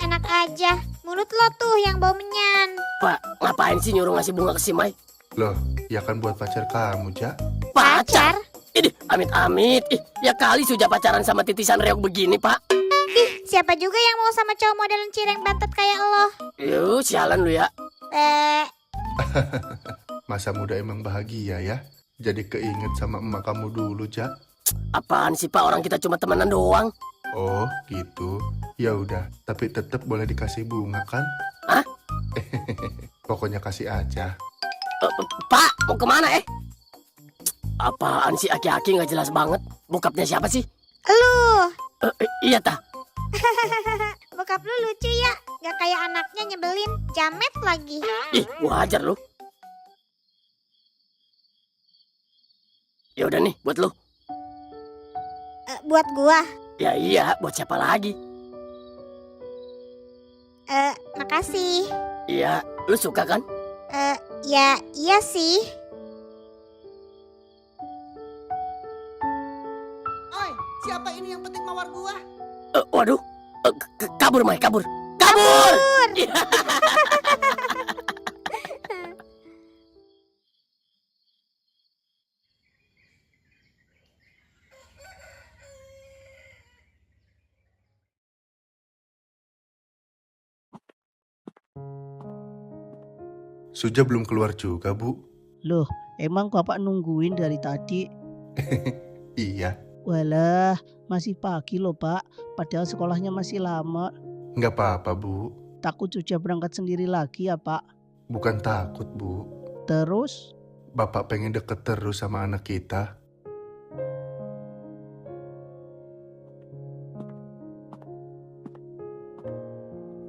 Enak aja. Mulut lo tuh yang bau menyan. Pak, ngapain sih nyuruh ngasih bunga ke si Mai? Loh, ya kan buat pacar kamu, Ja. Pacar? Idih, amit-amit. Ih, ya kali Suja pacaran sama titisan reok begini, Pak. Ih, siapa juga yang mau sama cowok model cireng bantet kayak lo? Yuh, sialan lu ya. Masa muda emang bahagia ya? Jadi keinget sama emak kamu dulu, Ja. Apaan sih, Pak? Orang kita cuma temenan doang. Oh, gitu. Ya udah, tapi tetap boleh dikasih bunga kan? Hah? Pokoknya kasih aja. Pak, mau kemana Apaan sih aki-aki nggak jelas banget? Bokapnya siapa sih? Lu, Iya tah. bokap lu lucu ya. Gak kayak anaknya nyebelin. Jamet lagi. Ih, gua hajar lu. Ya udah nih, buat lu. Buat gua. Ya iya, buat siapa lagi? Makasih. Iya, lu suka kan? Ya iya sih. Oi, siapa ini yang petik mawar gua? Waduh, kabur Mai, kabur. Kabur! Suja belum keluar juga, Bu. Loh, emang bapak nungguin dari tadi? Iya, Walah, masih pagi loh pak. Padahal sekolahnya masih lama. nggak apa-apa, Bu. Takut Suja berangkat sendiri lagi ya pak. Bukan takut, Bu. Terus, Bapak pengen deket terus sama anak kita.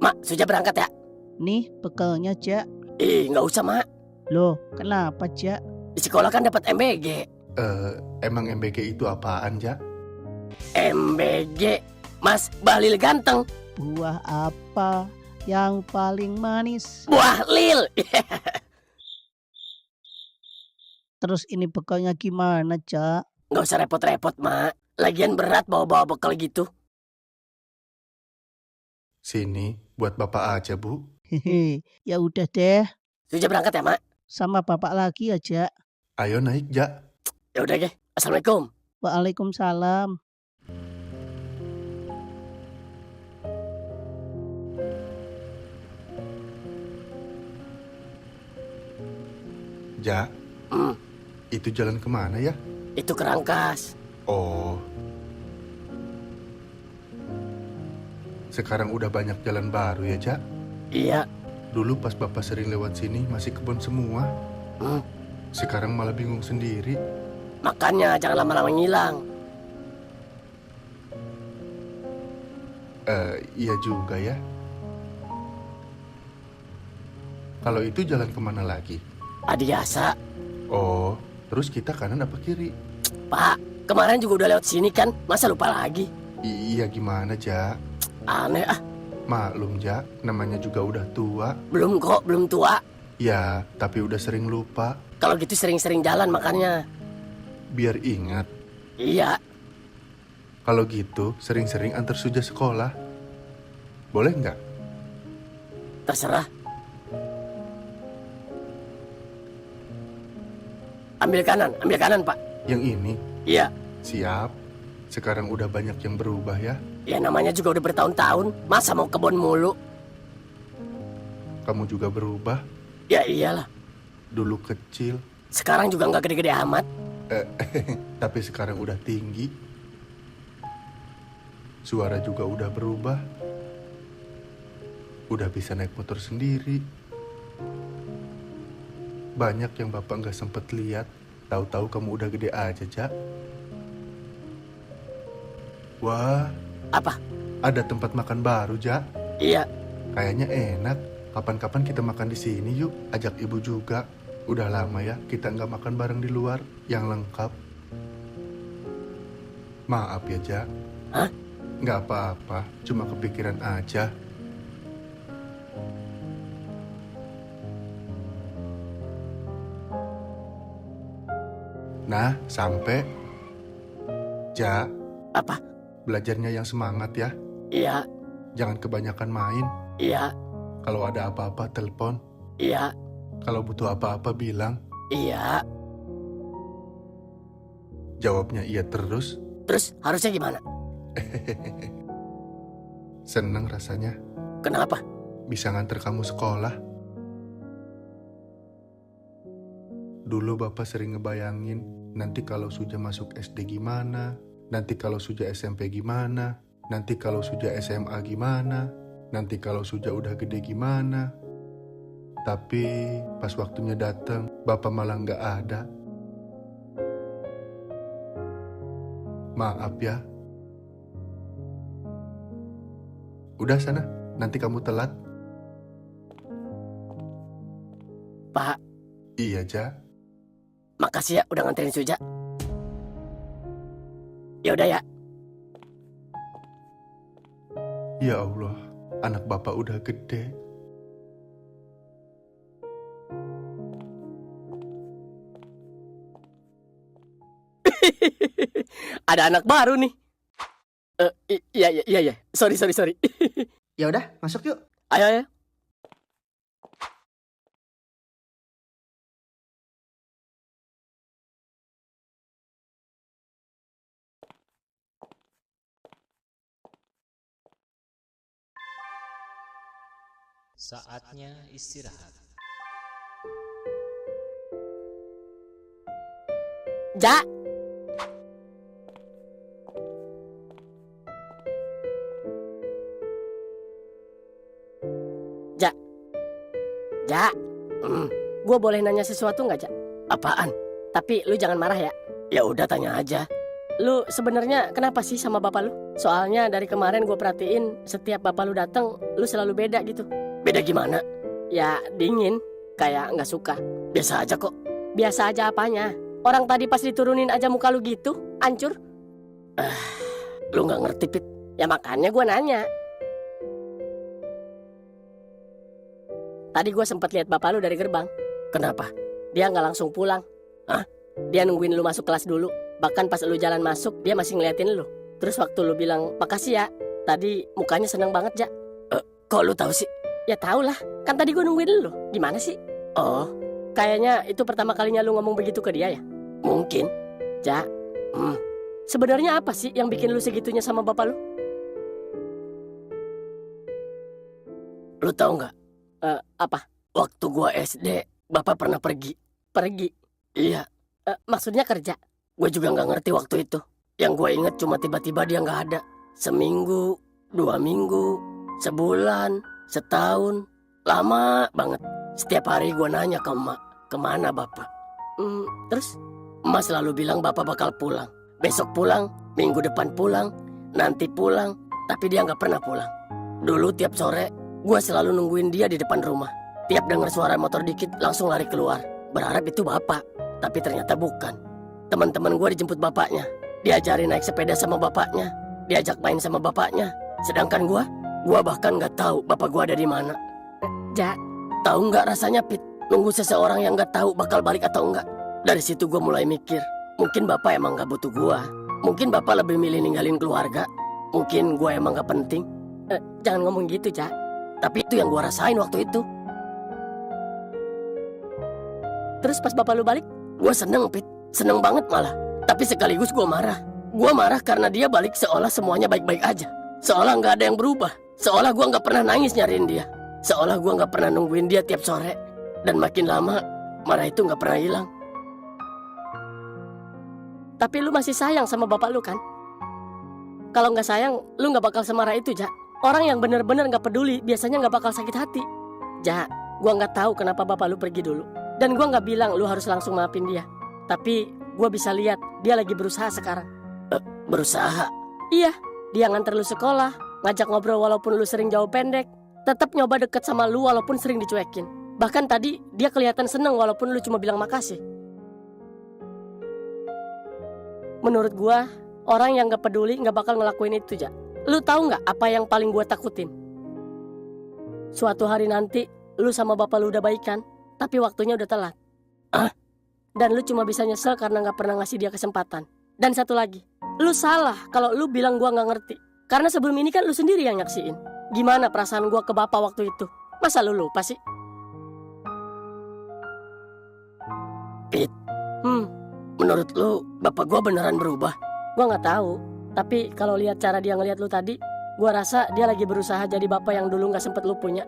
Mak, Suja berangkat ya? nih bekalnya Jak. Nggak usah, Mak. Loh, kenapa Jak? Di sekolah kan dapat MBG. Emang MBG itu apaan, Ja? MBG, Mas Bahlil Ganteng. Buah apa yang paling manis? Buah lil. Terus ini bekalnya gimana Jak? Nggak usah repot-repot, Mak. Lagian berat bawa-bawa bekal gitu. Sini, buat Bapak aja, Bu. Hehe, ya udah deh. Suja berangkat ya, Mak? Sama bapak lagi aja. Ayo naik, Ja. Ya udah, Ge. Assalamualaikum. Waalaikumsalam. Ja, Hmm, itu jalan kemana ya? itu Kerangkas. Oh. Sekarang udah banyak jalan baru ya, Ja? Iya. Dulu pas Bapak sering lewat sini masih kebun semua. Hmm, Sekarang malah bingung sendiri. makanya jangan lama-lama ngilang. Iya juga ya. Kalau itu jalan kemana lagi? Adiasa. Oh, terus kita kanan apa kiri? Pak, kemarin juga udah lewat sini kan? Masa lupa lagi? Iya gimana, Ja? Aneh ah. Maklum, Ja. Namanya juga udah tua. Belum kok, belum tua. Ya, tapi udah sering lupa. Kalau gitu sering-sering jalan makanya. Biar ingat. Iya. Kalau gitu, sering-sering antar Suja sekolah. Boleh nggak? Terserah. Ambil kanan Pak. Yang ini, Iya, siap. Sekarang udah banyak yang berubah ya. ya namanya juga udah bertahun-tahun. Masa mau kebun mulu? Kamu juga berubah. Ya iyalah. Dulu kecil, Sekarang juga nggak gede-gede amat. tapi sekarang udah tinggi. Suara juga udah berubah. Udah bisa naik motor sendiri. Banyak yang Bapak nggak sempet lihat. Tahu-tahu kamu udah gede aja, Ja. Wah, Apa? ada tempat makan baru, Ja. Iya. Kayaknya enak. Kapan-kapan kita makan di sini yuk. Ajak ibu juga. Udah lama ya kita nggak makan bareng di luar yang lengkap. Maaf ya, Ja. Hah? Nggak apa-apa, cuma kepikiran aja. Nah, sampai. Ja, Apa? belajarnya yang semangat ya. Iya. Jangan kebanyakan main. Iya. Kalau ada apa-apa, telepon. Iya. Kalau butuh apa-apa, bilang. Iya. Jawabnya iya terus. Terus harusnya gimana? Seneng rasanya Kenapa? bisa nganter kamu sekolah. Dulu Bapak sering ngebayangin, nanti kalau Suja masuk SD gimana, nanti kalau Suja SMP gimana, nanti kalau Suja SMA gimana, nanti kalau Suja udah gede gimana. Tapi pas waktunya datang, Bapak malah nggak ada. Maaf ya. Udah sana, nanti kamu telat. Pak, Iya, Ja. makasih ya udah nganterin Suja. Ya udah ya. Ya Allah, anak Bapak udah gede. Ada anak baru nih. Iya. Sorry. Ya udah, masuk yuk. Ayo. Saatnya istirahat. Ja. Ja. Gue boleh nanya sesuatu nggak, Ja? Apaan? Tapi lu jangan marah ya. Ya udah tanya aja. Lu sebenarnya kenapa sih sama bapak lu? Soalnya dari kemarin gue perhatiin setiap bapak lu datang, lu selalu beda gitu. Beda gimana? Ya dingin, kayak nggak suka. Biasa aja kok. Biasa aja apanya? Orang tadi pas diturunin aja muka lu gitu, hancur. Lu nggak ngerti, Pit. Ya makanya gue nanya. Tadi gue sempat lihat bapak lu dari gerbang. Kenapa? Dia nggak langsung pulang. Hah? Dia nungguin lu masuk kelas dulu. Bahkan pas lu jalan masuk, dia masih ngeliatin lu. Terus waktu lu bilang, makasih ya. Tadi mukanya seneng banget, Ja. Kok lu tahu sih? Ya tau lah. Kan tadi gue nungguin lu. Gimana sih? Oh, kayaknya itu pertama kalinya lu ngomong begitu ke dia ya? Mungkin. Ja. Sebenarnya apa sih yang bikin lu segitunya sama bapak lu? Lu tahu nggak? Apa? Waktu gua SD, bapak pernah pergi. Pergi? Iya. Maksudnya kerja? Gue juga nggak ngerti waktu itu. Yang gue inget cuma tiba-tiba dia nggak ada. Seminggu, 2 minggu, sebulan, setahun. Lama banget. Setiap hari gue nanya ke emak, kemana bapak? Terus emak selalu bilang bapak bakal pulang. Besok pulang, minggu depan pulang, nanti pulang. Tapi dia nggak pernah pulang. Dulu tiap sore, gue selalu nungguin dia di depan rumah. Tiap dengar suara motor dikit, langsung lari keluar. Berharap itu bapak, tapi ternyata bukan. Teman-teman gue dijemput bapaknya. Diajarin naik sepeda sama bapaknya. Diajak main sama bapaknya. Sedangkan gue bahkan nggak tahu bapak gue ada di mana. Ja, tahu nggak rasanya Pit? Nunggu seseorang yang nggak tahu bakal balik atau enggak. Dari situ gue mulai mikir, mungkin bapak emang nggak butuh gue. Mungkin bapak lebih milih ninggalin keluarga. Mungkin gue emang nggak penting. Jangan ngomong gitu, Ja. Tapi itu yang gue rasain waktu itu. Terus pas bapak lu balik, gue seneng, Pit. Seneng banget malah. Tapi sekaligus gue marah. Gue marah karena dia balik seolah semuanya baik-baik aja. Seolah nggak ada yang berubah. Seolah gue nggak pernah nangis nyariin dia. Seolah gue nggak pernah nungguin dia tiap sore. Dan makin lama, marah itu nggak pernah hilang. Tapi lu masih sayang sama bapak lu kan? Kalau nggak sayang, lu nggak bakal semarah itu, Ja. Orang yang bener-bener nggak peduli biasanya nggak bakal sakit hati. Ja, gue nggak tahu kenapa bapak lu pergi dulu. Dan gue nggak bilang lu harus langsung maafin dia. Tapi gue bisa lihat dia lagi berusaha sekarang. Berusaha? Iya, dia nganter lu sekolah, ngajak ngobrol walaupun lu sering jauh pendek, tetap nyoba deket sama lu walaupun sering dicuekin. Bahkan tadi dia kelihatan seneng walaupun lu cuma bilang makasih. Menurut gue, orang yang gak peduli gak bakal ngelakuin itu, Ja. Lu tahu gak apa yang paling gue takutin? Suatu hari nanti, lu sama bapak lu udah baikan, tapi waktunya udah telat. Dan lu cuma bisa nyesel karena gak pernah ngasih dia kesempatan. Dan satu lagi, lu salah kalau lu bilang gue gak ngerti. Karena sebelum ini kan lu sendiri yang nyaksiin. Gimana perasaan gue ke bapak waktu itu? Masa lu lupa sih? Pit, menurut lu bapak gue beneran berubah? Gue gak tahu. Tapi kalau lihat cara dia ngelihat lu tadi, gue rasa dia lagi berusaha jadi bapak yang dulu gak sempet lu punya.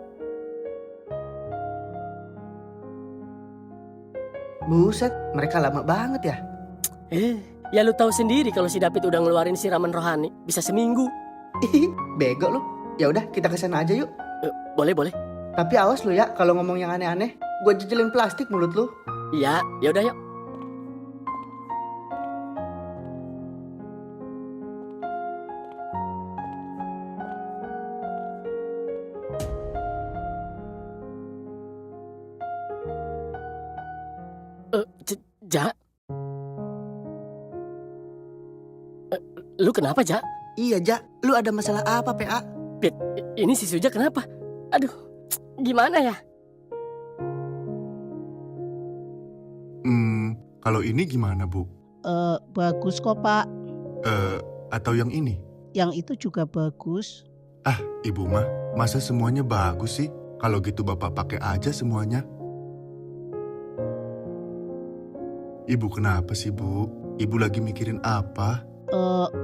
Buset, mereka lama banget ya. Ya lu tahu sendiri kalau si David udah ngeluarin siraman rohani bisa seminggu. Bego lu. Ya udah, kita kesana aja yuk. Boleh. Tapi awas lu ya kalau ngomong yang aneh-aneh. Gue jejelin plastik mulut lu. Iya, yaudah yuk. Ja? Lu kenapa, Ja? Iya, Ja. Lu ada masalah apa, PA? Pit, ini si Suja kenapa? Aduh, gimana ya? Kalau ini gimana, Bu? Bagus kok, Pak. Atau yang ini? Yang itu juga bagus. Ibu mah, masa semuanya bagus sih? Kalau gitu Bapak pakai aja semuanya. Ibu kenapa sih, Bu? Ibu lagi mikirin apa?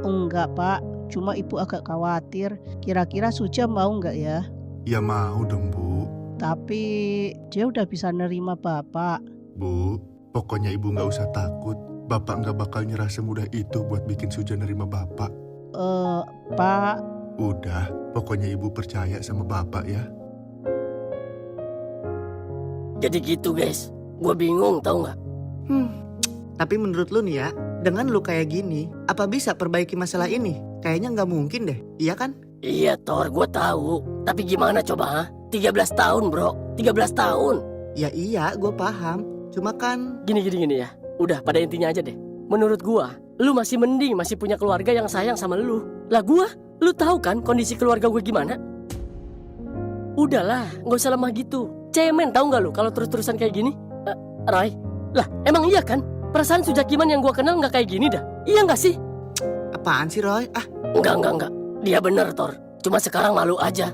Enggak, Pak. Cuma ibu agak khawatir. Kira-kira Suja mau nggak ya? Ya mau dong, Bu. Tapi dia udah bisa nerima Bapak. Bu, pokoknya Ibu nggak usah takut. Bapak nggak bakal nyerah semudah itu buat bikin Suja nerima Bapak. Pak. Udah, pokoknya Ibu percaya sama Bapak ya. Jadi gitu, guys. Gue bingung, tau nggak? Tapi menurut lu nih ya, dengan lu kayak gini, apa bisa perbaiki masalah ini? Kayaknya nggak mungkin deh, iya kan? Iya, Thor, gue tahu. Tapi gimana coba, ha? 13 tahun, bro. 13 tahun. Ya iya, gue paham. Cuma kan... Gini ya. Udah, pada intinya aja deh. Menurut gua, lu masih mending masih punya keluarga yang sayang sama lu. Lah gua, lu tahu kan kondisi keluarga gue gimana? Udahlah, gak usah lemah gitu. Cemen tahu nggak lu kalau terus-terusan kayak gini? Rai, lah emang iya kan? Perasaan Sujakiman yang gua kenal nggak kayak gini dah. Iya nggak sih? Apaan sih, Roy? Enggak. Dia bener, Thor. Cuma sekarang malu aja.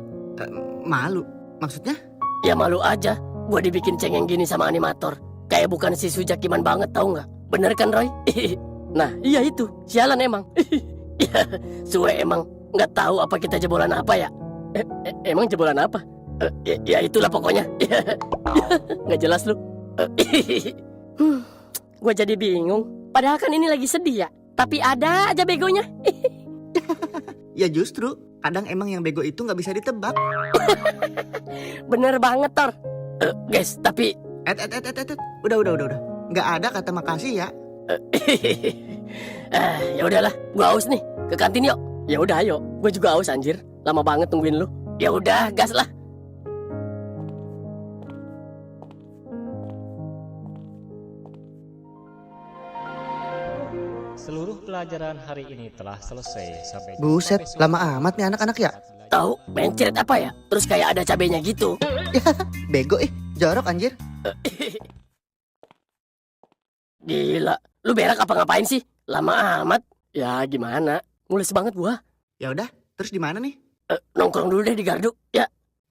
Malu? Maksudnya? Ya malu aja. Gua dibikin cengeng gini sama animator. Kayak bukan si Sujakiman banget, tahu nggak? Bener kan, Roy? Nah, iya itu. Sialan emang. Suwe emang nggak tahu apa kita jebolan apa ya? Emang jebolan apa? Ya itulah pokoknya. Nggak jelas lu. Gue jadi bingung. Padahal kan ini lagi sedih ya. Tapi ada aja begonya. Ya justru, kadang emang yang bego itu nggak bisa ditebak. Bener banget, Tor. Guys, tapi Udah. Nggak ada kata makasih ya. ya udahlah, gua haus nih. Ke kantin yuk. Ya udah ayo. Gue juga haus anjir. Lama banget tungguin lu. Ya udah, gas lah. Seluruh pelajaran hari ini telah selesai. Sampai jumpa Buset, besok. lama amat nih anak-anak ya. Tahu mencret apa ya? Terus kayak ada cabenya gitu. Bego jorok anjir. Gila, lu berak apa ngapain sih? Lama amat. Ya gimana? Mules banget gua. Ya udah, terus di mana nih? Nongkrong dulu deh di gardu. Ya,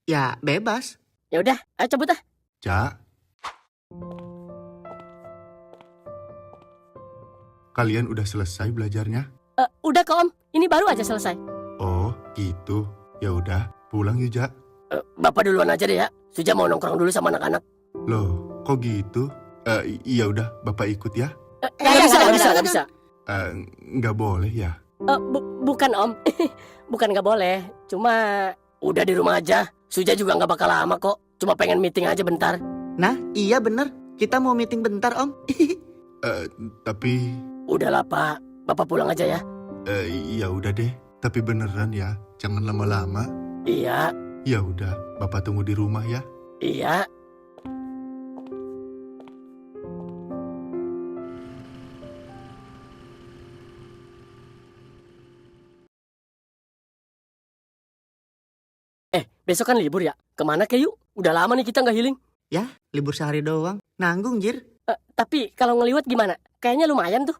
Ya bebas. ya udah, ayo cabut ah. Ja. Kalian udah selesai belajarnya? Udah kok Om, ini baru aja selesai. Oh, gitu. Ya udah, pulang yuk, Ja. Bapak duluan aja deh ya. Suja mau nongkrong dulu sama anak-anak. Loh, kok gitu? Iya udah, Bapak ikut ya. Nggak bisa. Nggak boleh ya? Bukan Om, bukan nggak boleh. Cuma udah di rumah aja. Suja juga nggak bakal lama kok. Cuma pengen meeting aja bentar. Nah, iya bener. Kita mau meeting bentar, Om. Tapi, Udahlah Pak, Bapak pulang aja ya. ya udah deh. Tapi beneran ya, jangan lama-lama. Iya, Ya udah, Bapak tunggu di rumah ya. iya. Besok kan libur ya? Kemana ke yuk? Udah lama nih kita nggak healing. Ya, libur sehari doang. Nanggung, Jir. Tapi kalau ngeliwat gimana? Kayaknya lumayan tuh.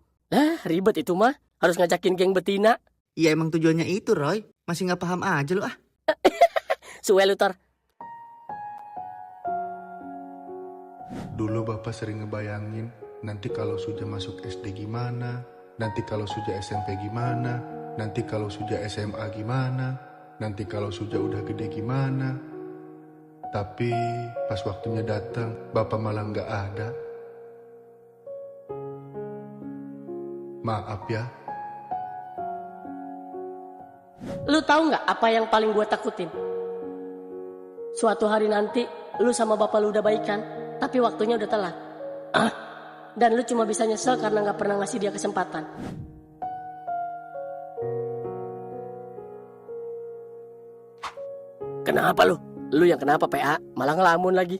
Ribet itu mah. Harus ngajakin geng betina. Ya emang tujuannya itu, Roy. Masih nggak paham aja lu ah. Suwe lu Tor. Dulu Bapak sering ngebayangin, nanti kalau Suja masuk SD gimana, nanti kalau Suja SMP gimana, nanti kalau Suja SMA gimana, nanti kalau Suja udah gede gimana. Tapi pas waktunya datang, Bapak malah nggak ada. Maaf ya. Lu tahu nggak apa yang paling gue takutin? Suatu hari nanti lu sama bapak lu udah baikan, tapi waktunya udah telat. Dan lu cuma bisa nyesel karena nggak pernah ngasih dia kesempatan. Kenapa lu? Lu yang kenapa PA? Malah ngelamun lagi.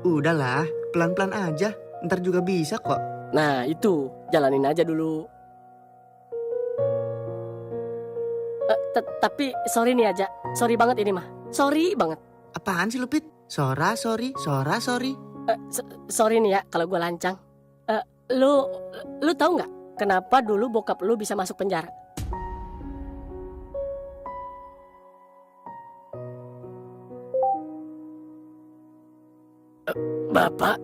Udahlah, pelan-pelan aja. Ntar juga bisa kok. Nah itu, jalanin aja dulu. Tapi sorry nih aja. Sorry banget ini mah. Sorry banget. Apaan sih lu, Pit? Sora, sorry. Sorry nih ya kalau gue lancang. Lu tahu nggak kenapa dulu bokap lu bisa masuk penjara? Bapak?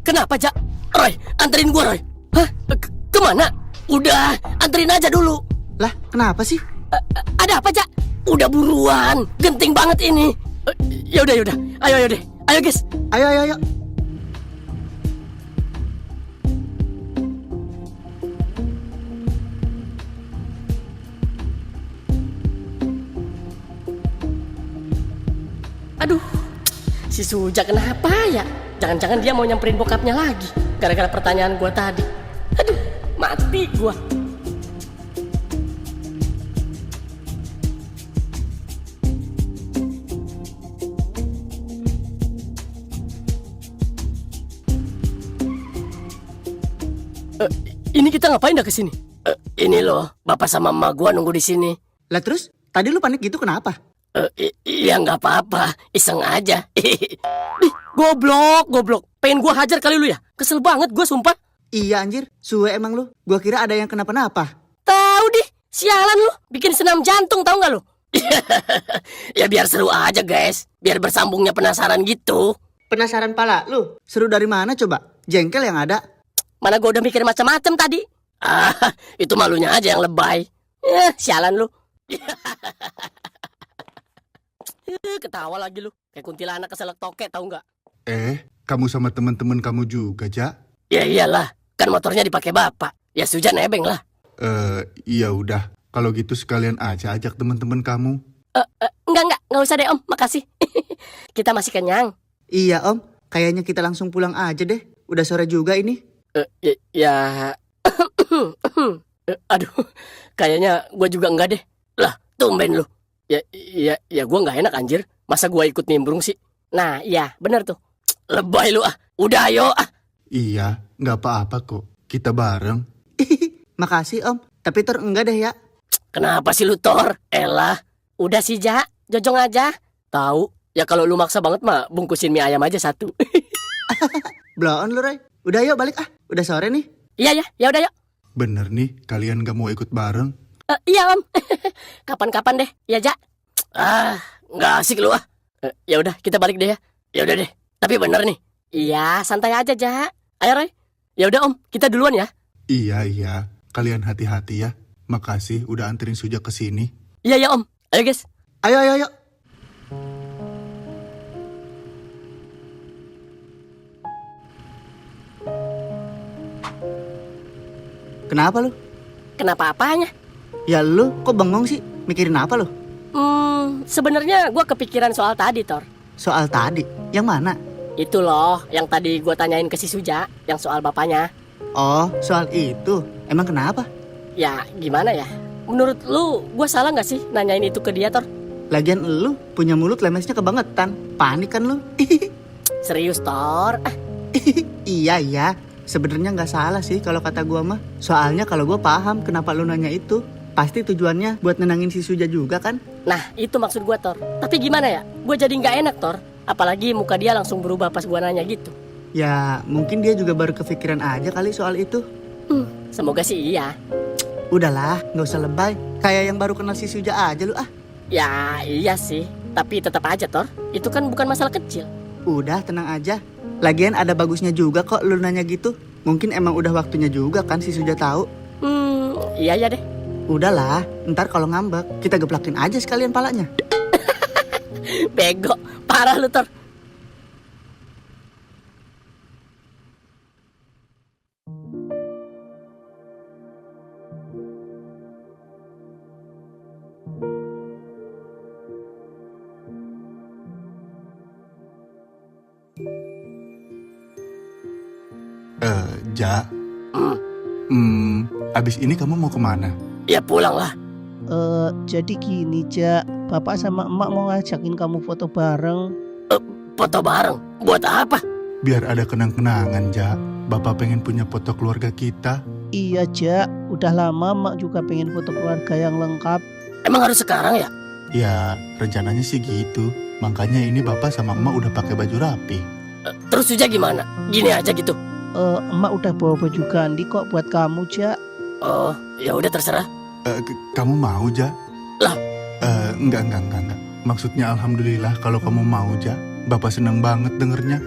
Kenapa, Jak? Roy, anterin gua, Roy. Hah? Kemana? Udah, anterin aja dulu. Lah, kenapa sih? Ada apa, Jak? Udah buruan, genting banget ini. Yaudah. Ayo deh. Ayo, guys. Ayo. Aduh, si Suja kenapa ya? Jangan-jangan dia mau nyamperin bokapnya lagi gara-gara pertanyaan gua tadi. Aduh, mati gua. Ini kita ngapain dah kesini? Ini loh, bapak sama emak gua nunggu di sini. Lah terus, tadi lu panik gitu kenapa? Iya nggak apa-apa, iseng aja. Ih, goblok. Pengen gua hajar kali lu ya? Kesel banget gua sumpah. Iya anjir, suwe emang lu. Gua kira ada yang kenapa-napa. Tahu deh, sialan lu. Bikin senam jantung tahu nggak lu? Ya biar seru aja guys, biar bersambungnya penasaran gitu. Penasaran pala lu? Seru dari mana coba? Jengkel yang ada. Mana gua udah mikir macam-macam tadi. Itu malunya aja yang lebay. Sialan lu. Ketawa lagi lu. Kayak kuntilanak keselak tokek tahu nggak? Kamu sama teman-teman kamu juga, Ja? Ya iyalah, kan motornya dipakai bapak. Ya sudah nebeng lah. Ya udah. Kalau gitu sekalian aja ajak teman-teman kamu. Enggak usah deh om, makasih. Kita masih kenyang. Iya om, kayaknya kita langsung pulang aja deh. Udah sore juga ini. Ya. Aduh, kayaknya gue juga enggak deh. Lah, tumben lu. Ya gue nggak enak anjir. Masa gue ikut nimbrung sih? Nah, iya bener tuh. Lebay lu ah. Udah ayo ah. Iya, nggak apa-apa kok. Kita bareng. Makasih om, tapi Tor enggak deh ya. Kenapa sih lu Tor? Elah, udah sih Ja, jojong aja. Tahu? Ya kalau lu maksa banget mah bungkusin mie ayam aja satu. Blow on lu Roy. Udah yuk balik ah, udah sore nih. Iya ya udah yuk. Bener nih, kalian gak mau ikut bareng? Iya om. Kapan-kapan deh, ya Ja. Nggak asik lu ah. Ya udah kita balik deh ya. Ya udah deh. Tapi bener nih. Iya, santai aja Ja. Ayo Roy. Ya udah om, kita duluan ya. Iya. Kalian hati-hati ya. Makasih udah anterin Suja ke sini. Iya om. Ayo guys. Ayo. Kenapa lu? Kenapa apanya? Ya lu kok bengong sih? Mikirin apa lu? Sebenarnya gue kepikiran soal tadi Tor. Soal tadi? Yang mana? Itu loh, yang tadi gue tanyain ke si Suja, yang soal bapaknya. Oh, soal itu. Emang kenapa? Ya gimana ya? Menurut lu, gue salah gak sih nanyain itu ke dia Tor? Lagian lu punya mulut lemesnya kebangetan. Panik kan lu? Serius Tor? Iya. Sebenarnya nggak salah sih kalau kata gua mah. Soalnya kalau gua paham kenapa lu nanya itu. Pasti tujuannya buat nenangin si Suja juga kan? Nah itu maksud gue Tor. Tapi gimana ya? Gue jadi gak enak Tor. Apalagi muka dia langsung berubah pas gue nanya gitu. Ya mungkin dia juga baru kepikiran aja kali soal itu. Semoga sih iya. Udahlah, nggak usah lebay. Kayak yang baru kenal si Suja aja lu ah. Ya iya sih. Tapi tetap aja Tor. Itu kan bukan masalah kecil. Udah tenang aja. Lagian ada bagusnya juga kok lu nanya gitu. Mungkin emang udah waktunya juga kan si Suja tahu. Iya deh. Udahlah, ntar kalau ngambek kita geplakin aja sekalian palanya. Bego, parah lu Tor. Ja. Abis ini kamu mau kemana? Ya pulang lah. Jadi gini Ja, bapak sama emak mau ngajakin kamu foto bareng. Foto bareng? Buat apa? Biar ada kenang-kenangan, Ja. Bapak pengen punya foto keluarga kita. Iya Ja, udah lama emak juga pengen foto keluarga yang lengkap. Emang harus sekarang ya? Ya, rencananya sih gitu. Makanya ini bapak sama emak udah pakai baju rapi. Terus Suja gimana? Gini aja gitu? Emak udah bawa baju ganti kok buat kamu Ja. Oh, ya udah terserah. Kamu mau, Ja? Lah? Enggak. Maksudnya alhamdulillah kalau kamu mau, Ja. Bapak seneng banget dengernya.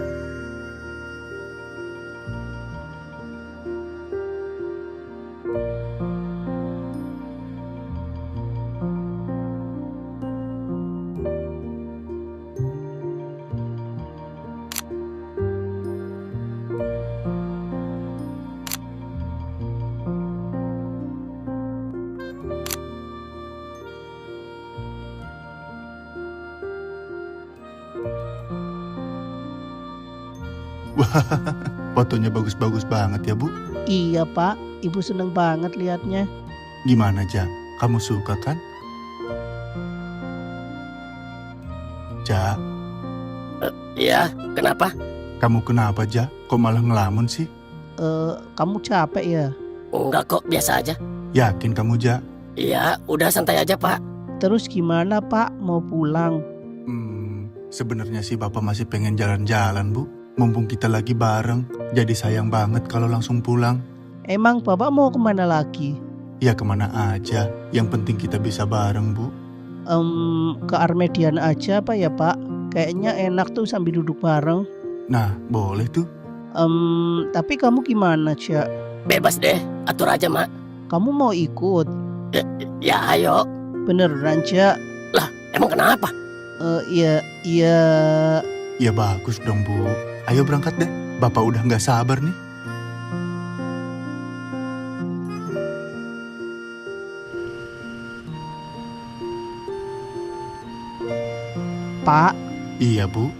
Wah, fotonya bagus-bagus banget ya, Bu. Iya Pak, Ibu seneng banget liatnya. Gimana, Ja? Kamu suka kan? Ja, Iya, kenapa? kamu kenapa, Ja? Kok malah ngelamun sih? Kamu capek ya? Enggak kok, biasa aja. Yakin kamu, Ja? Iya, udah santai aja Pak. Terus gimana Pak, mau pulang? Sebenarnya sih Bapak masih pengen jalan-jalan, Bu. Mumpung kita lagi bareng, jadi sayang banget kalau langsung pulang. Emang Bapak mau kemana lagi? Ya kemana aja, yang penting kita bisa bareng, Bu. Ke Armedian aja apa ya Pak? Kayaknya enak tuh sambil duduk bareng. Nah, boleh tuh. Tapi kamu gimana Ja? Bebas deh, atur aja Mak. Kamu mau ikut? Ya ayo. Beneran Ja? Lah, emang kenapa? Iya. Ya bagus dong, Bu. Ayo berangkat deh, Bapak udah nggak sabar nih. Pak, Iya Bu,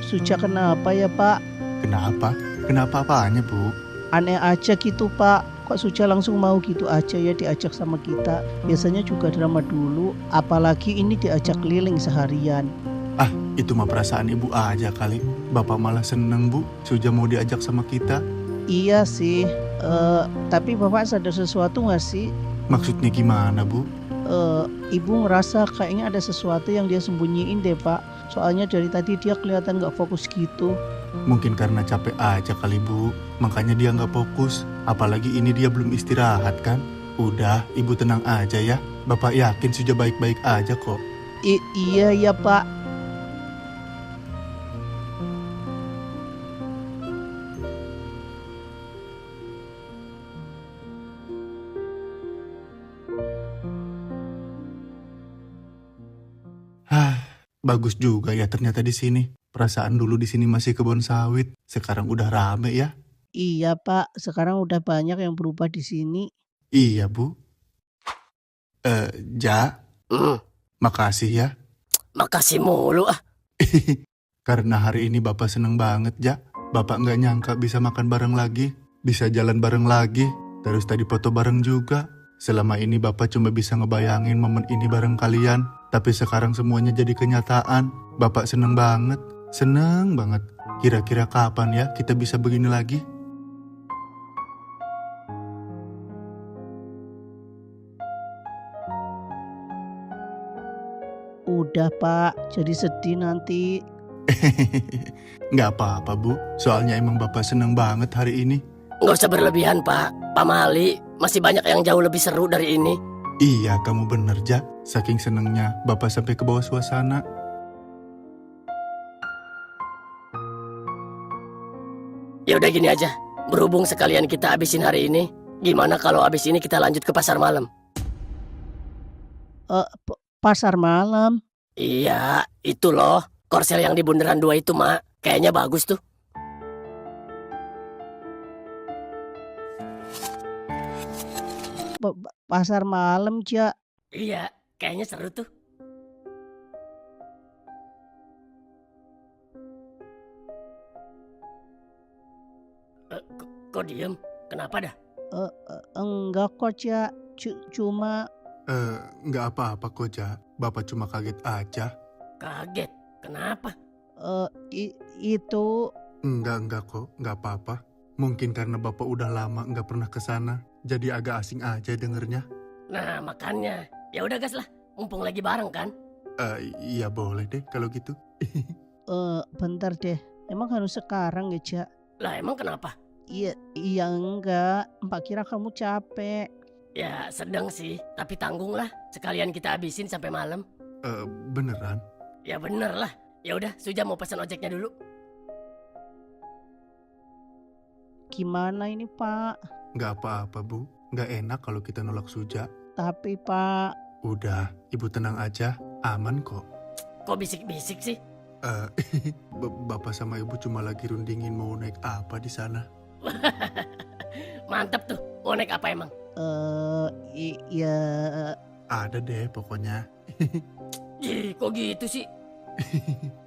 Suca kenapa ya Pak? kenapa? Kenapa apaannya Bu? Aneh aja gitu Pak. Kok Suca langsung mau gitu aja ya diajak sama kita. Biasanya juga drama dulu, apalagi ini diajak keliling seharian. Ah, itu mah perasaan Ibu aja kali. Bapak malah seneng Bu, Suja mau diajak sama kita. Iya sih, tapi Bapak sadar sesuatu nggak sih? Maksudnya gimana Bu? Ibu ngerasa kayaknya ada sesuatu yang dia sembunyiin deh Pak. Soalnya dari tadi dia kelihatan nggak fokus gitu. Mungkin karena capek aja kali Bu, makanya dia nggak fokus. Apalagi ini dia belum istirahat kan? Udah, Ibu tenang aja ya. Bapak yakin Suja baik-baik aja kok. Iya ya Pak. Hah, bagus juga ya ternyata di sini. Perasaan dulu di sini masih kebun sawit, sekarang udah rame ya. Iya Pak, sekarang udah banyak yang berubah di sini. Iya Bu. Ja, Hmm, makasih ya. makasih mulu ah. Karena hari ini Bapak seneng banget, Ja. Bapak nggak nyangka bisa makan bareng lagi, bisa jalan bareng lagi, terus tadi foto bareng juga. Selama ini Bapak cuma bisa ngebayangin momen ini bareng kalian, tapi sekarang semuanya jadi kenyataan. Bapak seneng banget, seneng banget. Kira-kira kapan ya kita bisa begini lagi? Udah Pak, jadi sedih nanti. Nggak apa-apa Bu, soalnya emang Bapak seneng banget hari ini. Nggak usah berlebihan Pak. Pak Mali, masih banyak yang jauh lebih seru dari ini. Iya, kamu bener, Ja. Saking senengnya, Bapak sampai ke bawah suasana. Ya udah gini aja. Berhubung sekalian kita habisin hari ini, gimana kalau abis ini kita lanjut ke pasar malam? Pasar malam. Iya, itu loh. Korsel yang di Bundaran 2 itu, Mak. Kayaknya bagus tuh. Pasar malam, Ja. Iya, kayaknya seru tuh. Kok diem? Kenapa dah? Enggak kok, Ja. Cuma Nggak apa-apa kok, Ja. Bapak cuma kaget aja. Kaget. Kenapa? itu Enggak kok, nggak apa-apa. Mungkin karena Bapak udah lama nggak pernah ke sana, jadi agak asing aja dengernya. Nah, makanya. Ya udah gas lah. Mumpung lagi bareng kan? Iya boleh deh kalau gitu. bentar deh. Emang harus sekarang ya, Ja? Lah emang kenapa? Iya enggak. Mbak kira kamu capek. Ya sedang sih, tapi tanggung lah. Sekalian kita habisin sampai malam. Beneran? Ya bener lah. Ya udah, Suja mau pesan ojeknya dulu. Gimana ini, Pak? Nggak apa-apa, Bu. Nggak enak kalau kita nolak Suja. Tapi, Pak, Udah, Ibu tenang aja. Aman kok. Kok bisik-bisik sih? Bapak sama Ibu cuma lagi rundingin mau naik apa di sana. Mantap tuh. Mau naik apa emang? iya. Ada deh pokoknya. Ih, kok gitu sih?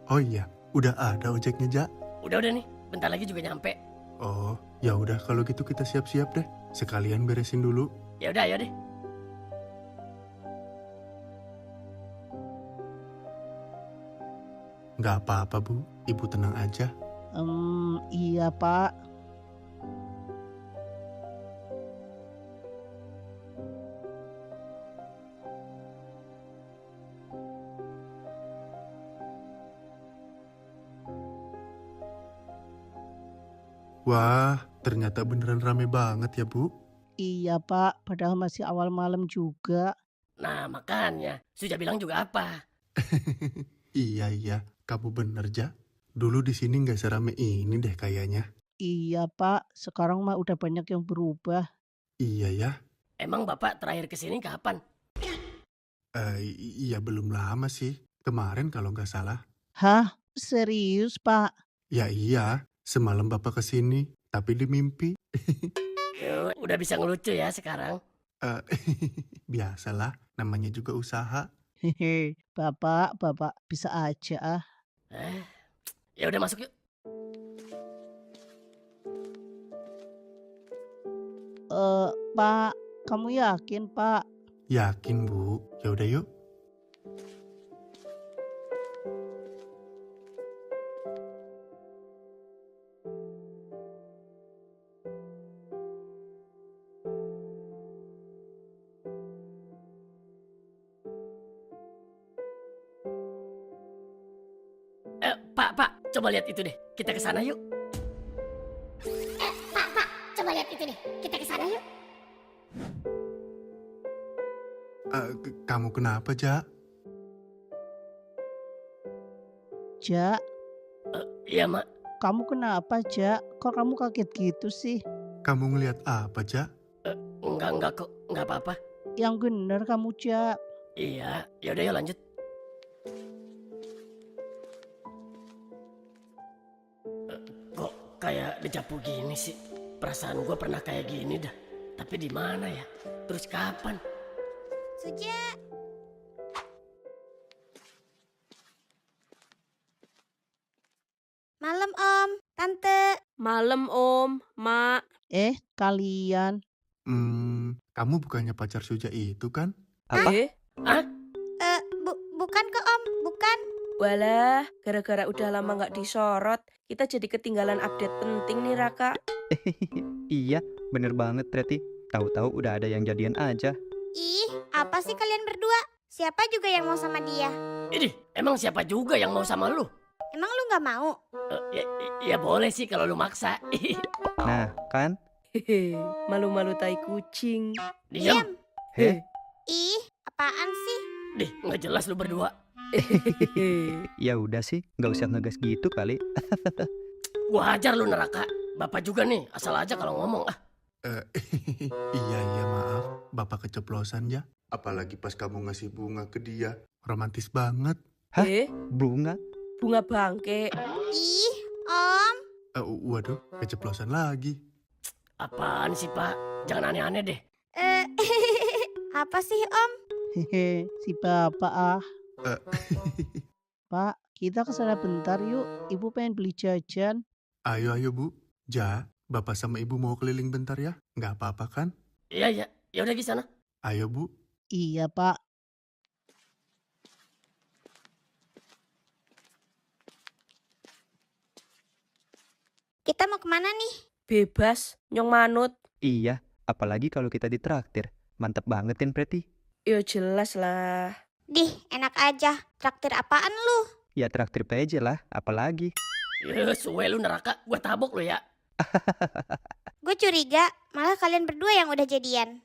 Oh iya, udah ada ojeknya, Ja? Udah nih. Bentar lagi juga nyampe. Oh, ya udah kalau gitu kita siap-siap deh. Sekalian beresin dulu. Ya udah, ayo deh. Nggak apa-apa, Bu. Ibu tenang aja. Iya, Pak. Wah, ternyata beneran rame banget ya, Bu. Iya, Pak. Padahal masih awal malam juga. Nah, makanya. Suja bilang juga apa? Iya, kamu bener, Ja. Dulu di sini nggak serame ini deh kayaknya. Iya, Pak. Sekarang mah udah banyak yang berubah. Iya ya. Emang Bapak terakhir kesini kapan? Iya belum lama sih. Kemarin kalau nggak salah. Hah? Serius, Pak? Ya iya, semalam Bapak kesini, tapi di mimpi. Udah bisa ngelucu ya sekarang. Eh, biasalah, namanya juga usaha. Hehe, bapak bisa aja ah. Eh, ya udah masuk yuk. Pak, kamu yakin Pak? Yakin Bu? Ya udah yuk. Pak, coba lihat itu deh. Kita ke sana yuk. Coba lihat itu deh, kita ke sana yuk. Kamu kenapa, Ja? Ja, Iya, Mak. kamu kenapa Ja? Kok kamu kaget gitu sih? Kamu ngelihat apa, Ja? Enggak kok. Enggak apa-apa. Yang bener kamu Ja. Iya, ya udah yuk lanjut. Kok kayak dejavu gini sih? Perasaan gue pernah kayak gini dah. Tapi di mana ya? Terus kapan? Suja. Malam Om, Tante. Malam Om, Mak. Kalian. Kamu bukannya pacar Suja itu kan? Apa? Bukan kok Om, bukan. Walah, gara-gara udah lama nggak disorot, kita jadi ketinggalan update penting nih Raka. Iya, bener banget Treti. Tahu-tahu udah ada yang jadian aja. Ih, apa sih kalian berdua? Siapa juga yang mau sama dia? Ini emang siapa juga yang mau sama lu? Emang lu nggak mau? Ya boleh sih kalau lu maksa. Nah, kan? Hehe, malu-malu tai kucing. Diam. Heh, Ih, apaan sih? Deh, nggak jelas lu berdua. ya udah sih, nggak usah ngegas gitu kali. Gua hajar lu neraka. Bapak juga nih, asal aja kalau ngomong ah. Iya, maaf. Bapak keceplosan ya. Apalagi pas kamu ngasih bunga ke dia. Romantis banget. Hah? Bunga Bunga? bangke. Ih, Om. Waduh, keceplosan lagi. Apaan sih Pak? Jangan aneh-aneh deh. Apa sih Om? Hehe, si bapak ah. Eh, Pak, kita ke sana bentar yuk. Ibu pengen beli jajan. Ayo Bu. Ja, Bapak sama Ibu mau keliling bentar ya? Nggak apa-apa kan? Iya, ya udah di sana. Ayo Bu. Iya Pak. Kita mau kemana nih? Bebas, nyong manut. Iya, apalagi kalau kita ditraktir. Mantep banget kan Preti? Yo jelas lah. Dih, enak aja. Traktir apaan lu? Ya traktir aja lah, apalagi. Ya, suwe lu neraka. Gua tabok lu ya. Gue curiga malah kalian berdua yang udah jadian.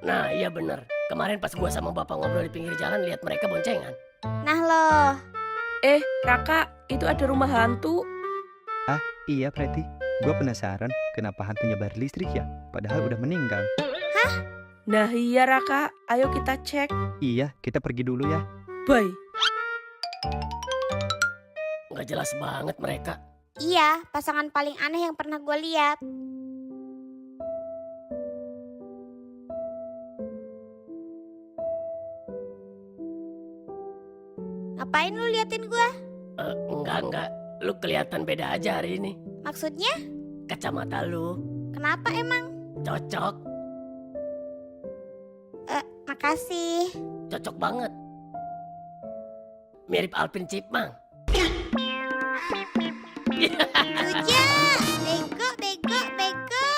Nah, iya bener. Kemarin pas gua sama bapak ngobrol di pinggir jalan, lihat mereka boncengan. Nah loh, Raka, itu ada rumah hantu. Iya Preti, gue penasaran kenapa hantunya bayar listrik ya? Padahal udah meninggal. Nah iya Raka, ayo kita cek. Iya, kita pergi dulu ya. Bye. Nggak jelas banget mereka. iya pasangan paling aneh yang pernah gue lihat. Ngapain lu liatin gue? Enggak. Lu kelihatan beda aja hari ini. Maksudnya? Kacamata lu Kenapa emang? cocok. Makasih. Cocok banget. Mirip Alvin Chipmunk. Suja, bego.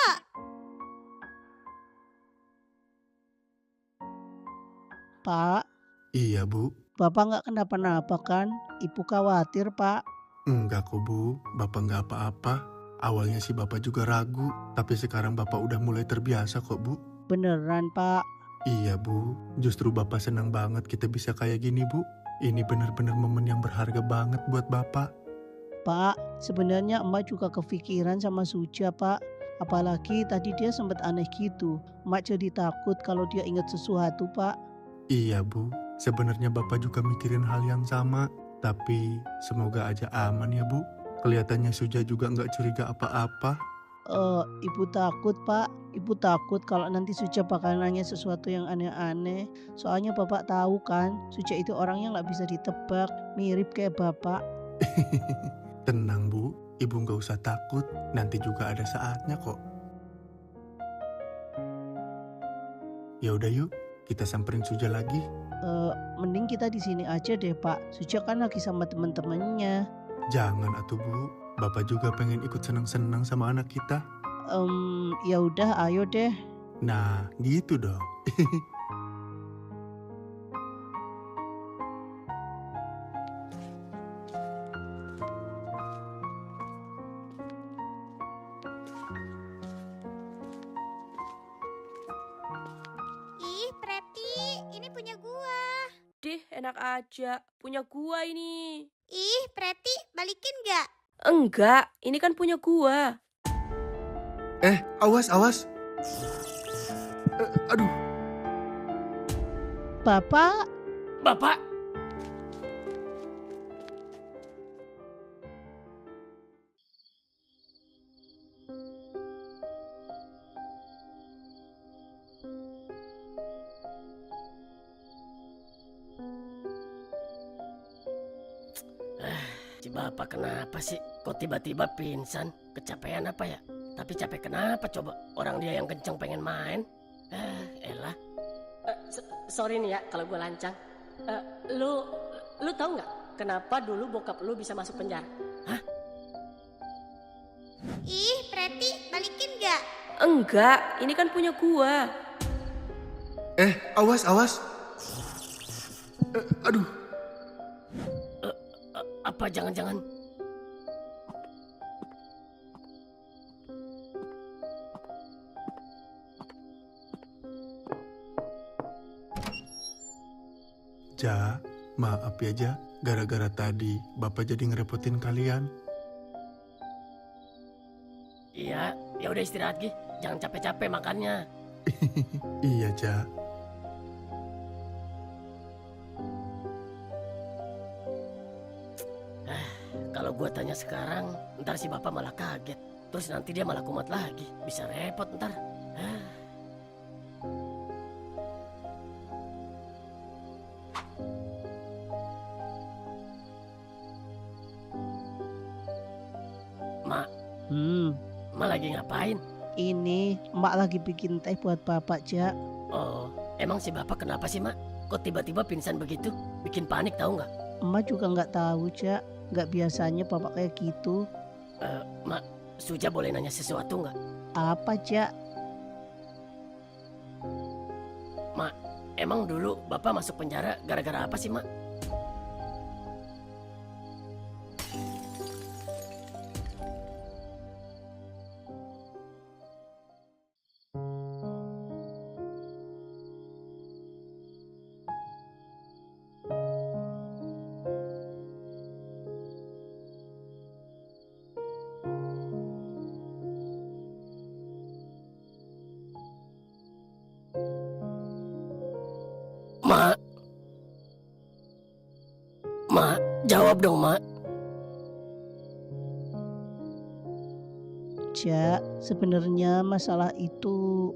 Pak, Iya Bu. Bapak nggak kenapa-napa kan? Ibu khawatir Pak. Enggak kok Bu, Bapak nggak apa-apa. Awalnya sih Bapak juga ragu, tapi sekarang Bapak udah mulai terbiasa kok Bu. Beneran Pak. Iya Bu, justru Bapak senang banget kita bisa kayak gini Bu. Ini benar-benar momen yang berharga banget buat Bapak. Pak, sebenarnya emak juga kepikiran sama Suja Pak. Apalagi tadi dia sempat aneh gitu. Emak jadi takut kalau dia ingat sesuatu Pak. Iya Bu, sebenarnya Bapak juga mikirin hal yang sama. Tapi semoga aja aman ya Bu. Kelihatannya Suja juga nggak curiga apa-apa. Ibu takut Pak. Ibu takut kalau nanti Suja bakal nanya sesuatu yang aneh-aneh. Soalnya Bapak tahu kan, Suja itu orangnya nggak bisa ditebak. Mirip kayak Bapak. Tenang Bu, Ibu nggak usah takut. Nanti juga ada saatnya kok. Ya udah yuk, kita samperin Suja lagi. Mending kita di sini aja deh Pak. Suja kan lagi sama temen-temennya. Jangan atuh Bu, Bapak juga pengen ikut senang-senang sama anak kita. Ya udah, ayo deh. Nah, gitu dong. Ih, Preti, ini punya gua. Deh, enak aja. Punya gua ini. Ih, Preti, balikin gak? Enggak, ini kan punya gua. Awas, awas. Aduh, Bapak, Bapak, si Bapak kenapa sih? Kok tiba-tiba pingsan? Kecapean apa ya? Tapi capek kenapa coba? Orang dia yang kenceng pengen main. Elah. Sorry nih ya kalau gue lancang. Lu tahu nggak kenapa dulu bokap lu bisa masuk penjara? Hah? Ih, Preti, balikin gak? Enggak, ini kan punya gua. awas, awas. Aduh, Apa jangan-jangan? Ja, maaf ya Ja. Gara-gara tadi Bapak jadi ngerepotin kalian. Iya, ya udah istirahat Gi. Jangan capek-capek makannya. Iya Ja. Kalau gua tanya sekarang, ntar si Bapak malah kaget. Terus nanti dia malah kumat lagi. Bisa repot ntar. Mak, Mak lagi ngapain? ini Emak lagi bikin teh buat Bapak, Ja. Oh, emang si Bapak kenapa sih, Mak? Kok tiba-tiba pingsan begitu? Bikin panik tahu nggak? Emak juga nggak tahu, Ja. Nggak biasanya Bapak kayak gitu. Mak, Suja boleh nanya sesuatu nggak? Apa, Ja? Mak, emang dulu Bapak masuk penjara gara-gara apa sih, Mak? Mak. Mak, jawab dong, Mak. Ja, sebenarnya masalah itu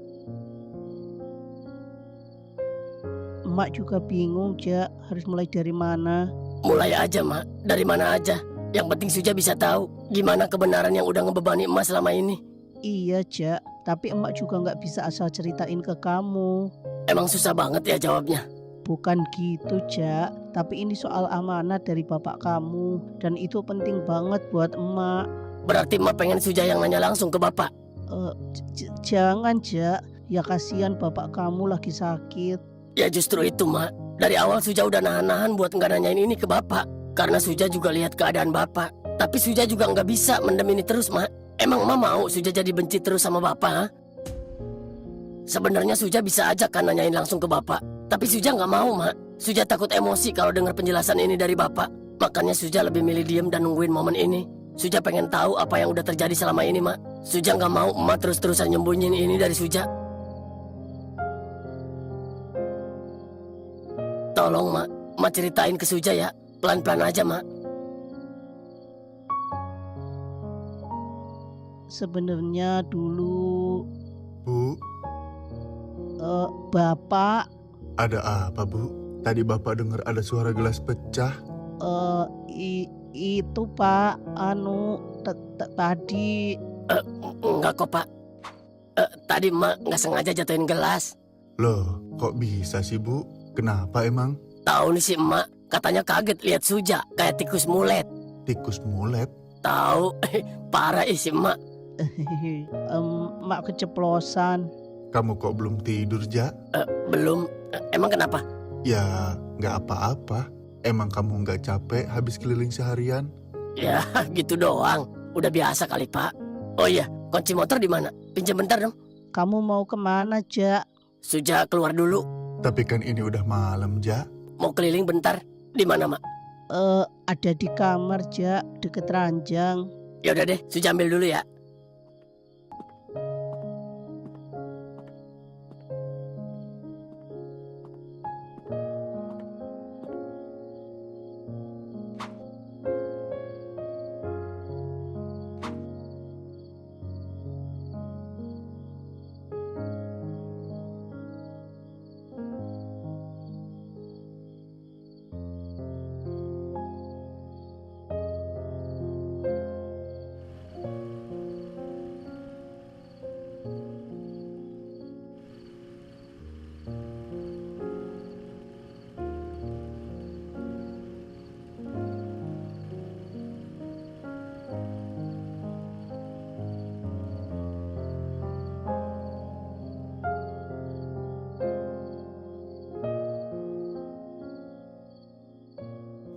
Emak juga bingung, Ja, harus mulai dari mana. Mulai aja, Mak. Dari mana aja. Yang penting Suja bisa tahu gimana kebenaran yang udah ngebebani emas selama ini. Iya, Ja, tapi Emak juga nggak bisa asal ceritain ke kamu. Emang susah banget ya jawabnya. Bukan gitu, Ja. Tapi ini soal amanat dari bapak kamu. Dan itu penting banget buat emak. Berarti emak pengen Suja yang nanya langsung ke Bapak. Jangan, Ja. Ya kasihan bapak kamu lagi sakit. Ya justru itu, Mak. Dari awal Suja udah nahan-nahan buat nggak nanyain ini ke Bapak. Karena Suja juga lihat keadaan Bapak. Tapi Suja juga nggak bisa mendem ini terus, Mak. Emang emak mau Suja jadi benci terus sama Bapak, ha? Sebenarnya Suja bisa aja kan nanyain langsung ke Bapak. Tapi Suja nggak mau, Mak. Suja takut emosi kalau dengar penjelasan ini dari Bapak. Makanya Suja lebih milih diem dan nungguin momen ini. Suja pengen tahu apa yang udah terjadi selama ini, Mak. Suja nggak mau emak terus-terusan nyembunyiin ini dari Suja. Tolong, Mak. Mak ceritain ke Suja ya. pelan-pelan aja, Mak. Sebenarnya dulu Bu, Bapak ada apa, Bu? Tadi Bapak dengar ada suara gelas pecah. itu Pak, tadi Enggak kok, Pak. Tadi Mak nggak sengaja jatuhin gelas. Loh, kok bisa sih, Bu? Kenapa emang? Tahu nih si Emak, katanya kaget lihat Suja kayak tikus mulet. Tikus mulet? Tahu, parah isi Emak. Mak keceplosan. Kamu kok belum tidur, Ja? Belum. Emang kenapa? Ya, nggak apa-apa. Emang kamu nggak capek habis keliling seharian? Ya, gitu doang. Udah biasa kali, Pak. Oh iya, kunci motor di mana? Pinjam bentar dong. Kamu mau kemana, Ja? Suja keluar dulu. Tapi kan ini udah malam, Ja. Mau keliling bentar. Di mana, Mak? Ada di kamar, Ja, deket ranjang. Ya udah deh, Suja ambil dulu ya.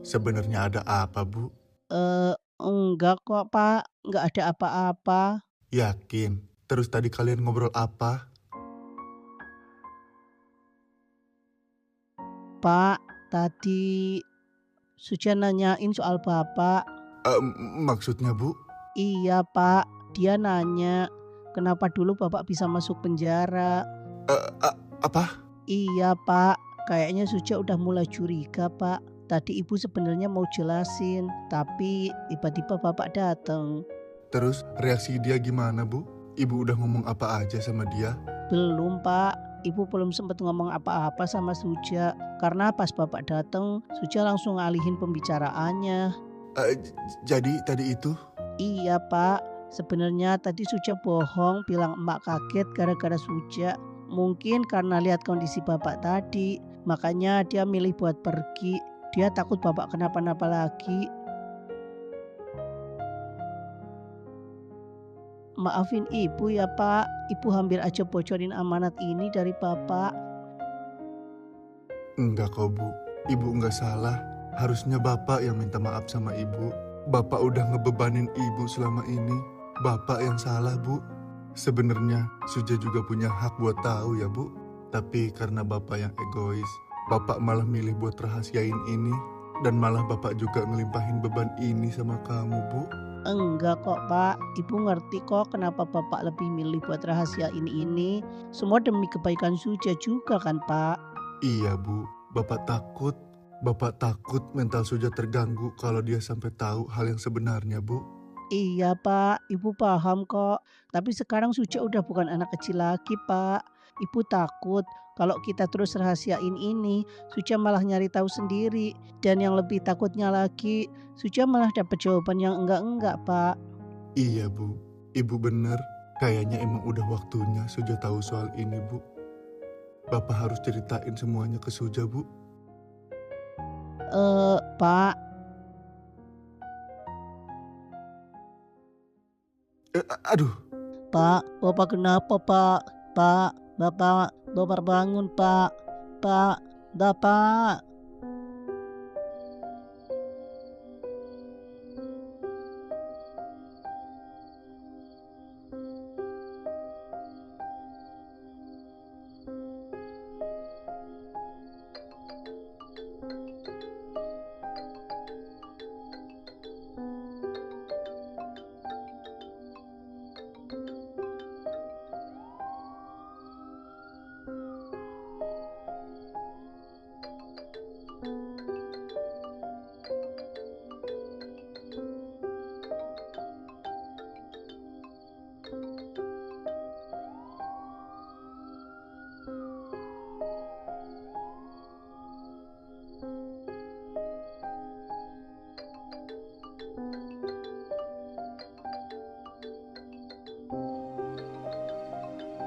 Sebenarnya ada apa, Bu? Enggak kok, Pak. Enggak ada apa-apa. Yakin? Terus tadi kalian ngobrol apa? Pak, tadi Suja nanyain soal Bapak. Maksudnya, Bu? Iya, Pak. Dia nanya, kenapa dulu Bapak bisa masuk penjara? Apa? Iya, Pak. Kayaknya Suja udah mulai curiga, Pak. Tadi Ibu sebenarnya mau jelasin, tapi tiba-tiba Bapak datang. Terus reaksi dia gimana, Bu? Ibu udah ngomong apa aja sama dia? Belum, Pak. Ibu belum sempat ngomong apa-apa sama Suja. Karena pas Bapak datang, Suja langsung ngalihin pembicaraannya. Jadi tadi itu? Iya, Pak. Sebenarnya tadi Suja bohong bilang emak kaget gara-gara Suja. Mungkin karena lihat kondisi Bapak tadi, makanya dia milih buat pergi. Dia takut Bapak kenapa-napa lagi. Maafin Ibu ya, Pak. Ibu hampir aja bocorin amanat ini dari Bapak. Enggak kok, Bu. Ibu enggak salah. Harusnya Bapak yang minta maaf sama Ibu. Bapak udah ngebebanin Ibu selama ini. Bapak yang salah, Bu. Sebenarnya Suja juga punya hak buat tahu ya, Bu. Tapi karena Bapak yang egois, Bapak malah milih buat rahasiain ini. Dan malah Bapak juga ngelimpahin beban ini sama kamu, Bu. Enggak kok, Pak. Ibu ngerti kok kenapa Bapak lebih milih buat rahasia ini. Semua demi kebaikan Suja juga kan, Pak? Iya, Bu. Bapak takut. Bapak takut mental Suja terganggu kalau dia sampai tahu hal yang sebenarnya, Bu. Iya, Pak. Ibu paham kok. Tapi sekarang Suja udah bukan anak kecil lagi, Pak. Ibu takut kalau kita terus rahasiain ini, Suja malah nyari tahu sendiri. Dan yang lebih takutnya lagi, Suja malah dapat jawaban yang enggak-enggak, Pak. Iya, Bu. Ibu bener. Kayaknya emang udah waktunya Suja tahu soal ini, Bu. Bapak harus ceritain semuanya ke Suja, Bu. Pak. Aduh. Pak, Bapak kenapa, Pak? Pak, Bapak bangun, Pak. Pak, Bapak.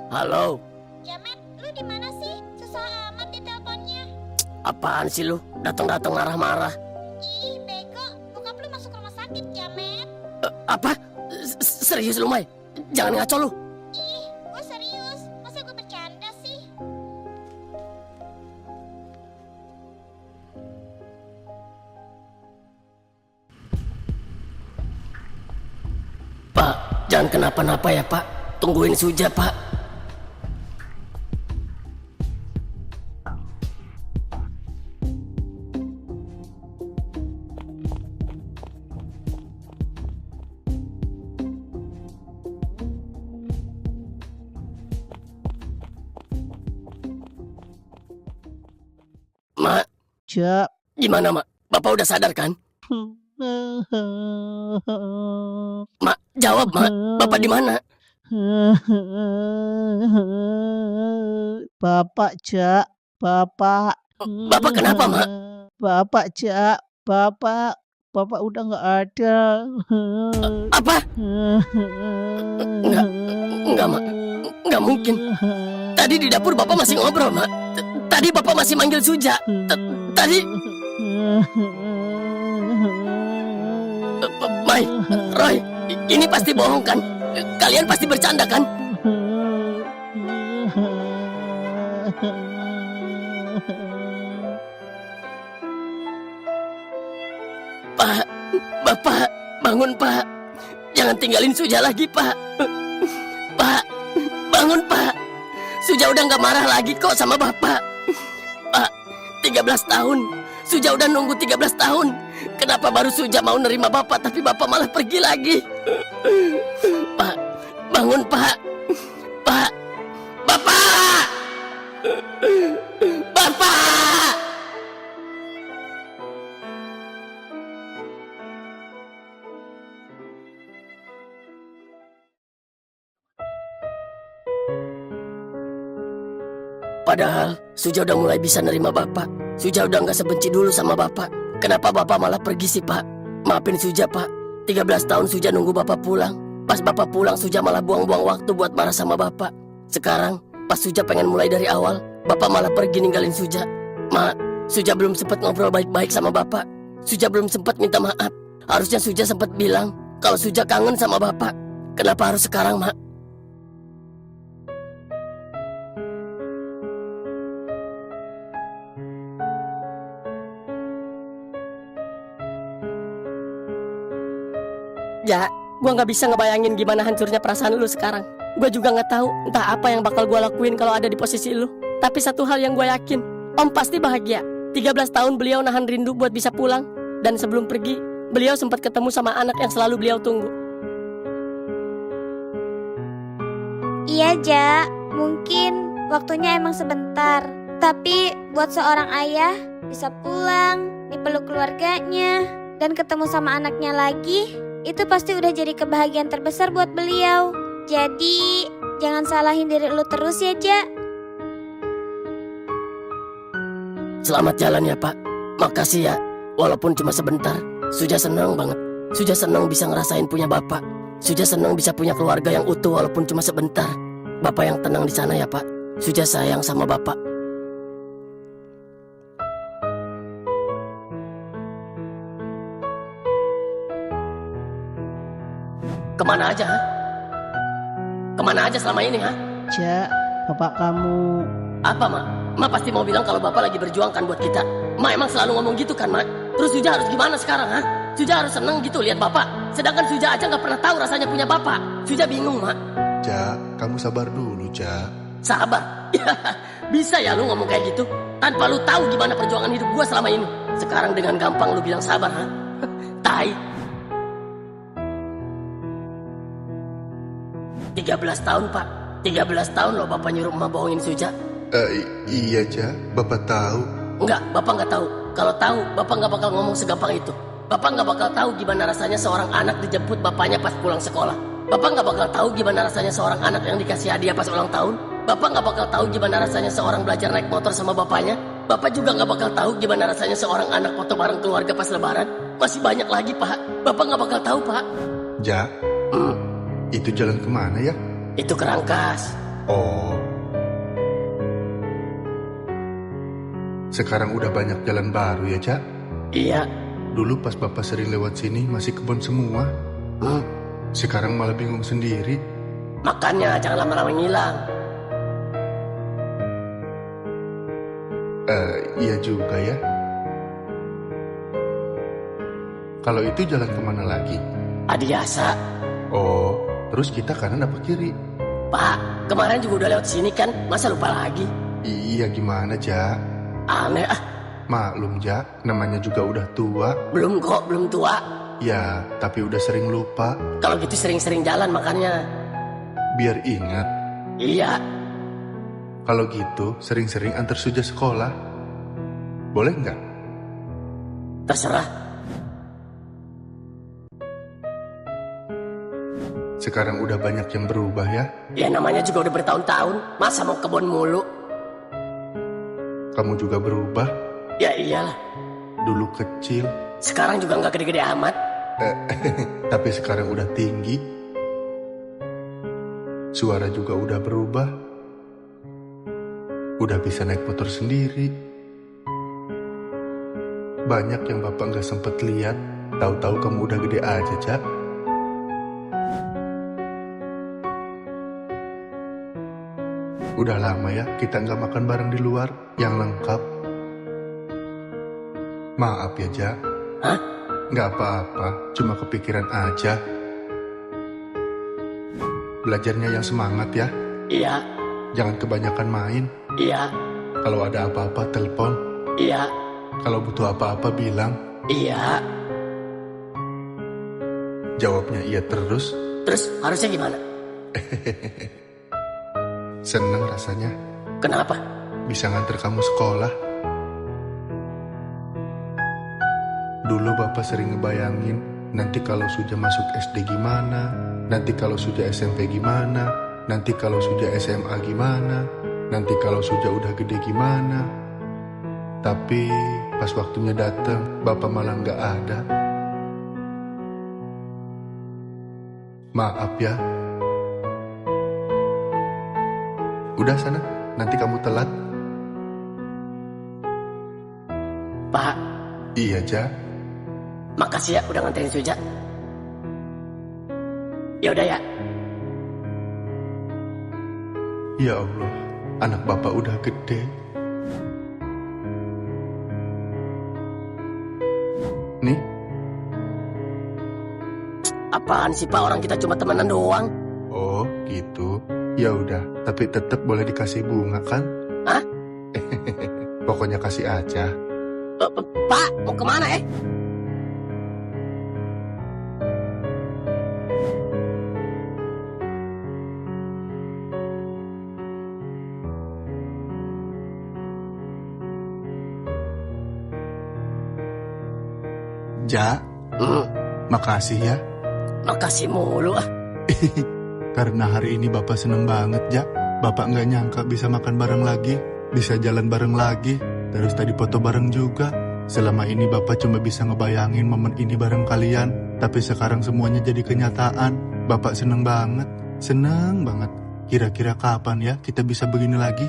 Halo, Jamet, lu di mana sih? Susah amat di teleponnya. apaan sih lu? Datang-datang marah-marah. Ih, bego. Bokap lu masuk rumah sakit, Jamet. Apa? Serius lu, Mai? Jangan ngaco lu. Ih, gue serius. Masa gue bercanda sih? Pak, jangan kenapa-napa ya, Pak. Tungguin Suja, Pak. Mak, Ja. gimana, Mak? Bapak udah sadar kan? Mak, jawab, Mak. Bapak di mana? Bapak, Ja. Bapak. Bapak kenapa, Mak? Bapak, Ja. Bapak. Bapak udah nggak ada. Apa? Enggak, Mak. Enggak mungkin. Tadi di dapur Bapak masih ngobrol, Mak. Tadi Bapak masih manggil Suja. Tadi... Mai, Roy, ini pasti bohong kan? Kalian pasti bercanda kan? Pak, Bapak, bangun Pak. Jangan tinggalin Suja lagi Pak. Pak, bangun Pak. Suja udah gak marah lagi kok sama Bapak. Pak, 13 tahun. Suja udah nunggu 13 tahun. Kenapa baru Suja mau nerima Bapak tapi Bapak malah pergi lagi? Pak, bangun Pak. Pak, Bapak. Bapak. Padahal Suja udah mulai bisa nerima Bapak. Suja udah gak sebenci dulu sama Bapak. Kenapa Bapak malah pergi sih Pak? Maafin Suja Pak. 13 tahun Suja nunggu Bapak pulang. Pas Bapak pulang Suja malah buang-buang waktu buat marah sama Bapak. Sekarang pas Suja pengen mulai dari awal, Bapak malah pergi ninggalin Suja. Mak, Suja belum sempat ngobrol baik-baik sama Bapak. Suja belum sempat minta maaf. Harusnya Suja sempat bilang kalau Suja kangen sama Bapak. Kenapa harus sekarang, Mak? Ya, gue gak bisa ngebayangin gimana hancurnya perasaan lu sekarang. Gue juga gak tahu entah apa yang bakal gue lakuin kalau ada di posisi lu. Tapi satu hal yang gue yakin, Om pasti bahagia. 13 tahun beliau nahan rindu buat bisa pulang. Dan sebelum pergi, beliau sempat ketemu sama anak yang selalu beliau tunggu. Iya, Ja. Mungkin waktunya emang sebentar. Tapi buat seorang ayah, bisa pulang, dipeluk keluarganya, dan ketemu sama anaknya lagi, itu pasti udah jadi kebahagiaan terbesar buat beliau. Jadi, jangan salahin diri lu terus ya, Ja. Selamat jalan ya Pak. Makasih ya. Walaupun cuma sebentar, Suja senang banget. Suja senang bisa ngerasain punya Bapak. Suja senang bisa punya keluarga yang utuh walaupun cuma sebentar. Bapak yang tenang di sana ya Pak. Suja sayang sama Bapak. Kemana aja, ha? Kemana aja selama ini, ha? Ja, Bapak kamu. Apa, Mak? Mak pasti mau bilang kalau Bapak lagi berjuang kan buat kita. Mak emang selalu ngomong gitu kan, Mak? Terus Suja harus gimana sekarang, ha? Suja harus seneng gitu lihat Bapak. Sedangkan Suja aja gak pernah tahu rasanya punya Bapak. Suja bingung, Mak. Ja, kamu sabar dulu, Ja. Sabar? Bisa ya lu ngomong kayak gitu? Tanpa lu tahu gimana perjuangan hidup gua selama ini. Sekarang dengan gampang lu bilang sabar, ha? Tai. 13 tahun, Pak. 13 tahun loh Bapak nyuruh emak bohongin Suja. Iya, Ja. Bapak tahu. Enggak, Bapak nggak tahu. Kalau tahu, Bapak nggak bakal ngomong segampang itu. Bapak nggak bakal tahu gimana rasanya seorang anak dijemput bapaknya pas pulang sekolah. Bapak nggak bakal tahu gimana rasanya seorang anak yang dikasih hadiah pas ulang tahun. Bapak nggak bakal tahu gimana rasanya seorang belajar naik motor sama bapaknya. Bapak juga nggak bakal tahu gimana rasanya seorang anak foto bareng keluarga pas lebaran. Masih banyak lagi, Pak. Bapak nggak bakal tahu, Pak. Ja, itu jalan kemana ya? Itu ke Rangkas. Oh, sekarang udah banyak jalan baru ya, Cak? Iya. Dulu pas bapak sering lewat sini masih kebun semua. Sekarang malah bingung sendiri. Makanya jangan lama-lama ngilang. Iya juga ya. Kalau itu jalan kemana lagi? Adiasa. Oh, terus kita kanan apa kiri? Pak, kemarin juga udah lewat sini kan, masa lupa lagi? Iya gimana, Jak? Aneh ah. Maklum, Jak, namanya juga udah tua. Belum kok, belum tua. Ya, tapi udah sering lupa. Kalau gitu sering-sering jalan makanya. Biar ingat. Iya. Kalau gitu, sering-sering antar Suja sekolah. Boleh nggak? Terserah. Sekarang udah banyak yang berubah ya. Ya namanya juga udah bertahun-tahun. Masa mau kebun mulu? Kamu juga berubah. Ya iyalah. Dulu kecil, Sekarang juga nggak gede-gede amat. tapi sekarang udah tinggi. Suara juga udah berubah. Udah bisa naik motor sendiri. Banyak yang bapak nggak sempet lihat. Tahu-tahu kamu udah gede aja, Cak. Udah lama ya kita nggak makan bareng di luar yang lengkap. Maaf ya, Jak. Hah? Nggak apa-apa, cuma kepikiran aja. Belajarnya yang semangat ya. Iya, Jangan kebanyakan main. iya, Kalau ada apa-apa telepon. iya, Kalau butuh apa-apa bilang. iya. Jawabnya iya terus. Terus harusnya gimana? Seneng rasanya Kenapa? bisa nganter kamu sekolah. Dulu bapak sering ngebayangin nanti kalau Suja masuk SD gimana, nanti kalau Suja SMP gimana, nanti kalau Suja SMA gimana, nanti kalau Suja udah gede gimana. Tapi pas waktunya datang, bapak malah nggak ada. Maaf ya. Udah sana, nanti kamu telat. Pak, Iya, Jak. makasih ya udah nganterin Suja. Ya udah ya. Ya Allah, anak bapak udah gede. Nih, Apaan sih Pak, orang kita cuma temenan doang. oh gitu. Ya udah, tapi tetap boleh dikasih bunga kan? Hah? Pokoknya kasih aja. Pak, mau kemana Ja, makasih ya. Makasih mulu ah. Karena hari ini bapak seneng banget, Ja. Bapak nggak nyangka bisa makan bareng lagi, bisa jalan bareng lagi, terus tadi foto bareng juga. Selama ini bapak cuma bisa ngebayangin momen ini bareng kalian, tapi sekarang semuanya jadi kenyataan. Bapak seneng banget, seneng banget. Kira-kira kapan ya kita bisa begini lagi?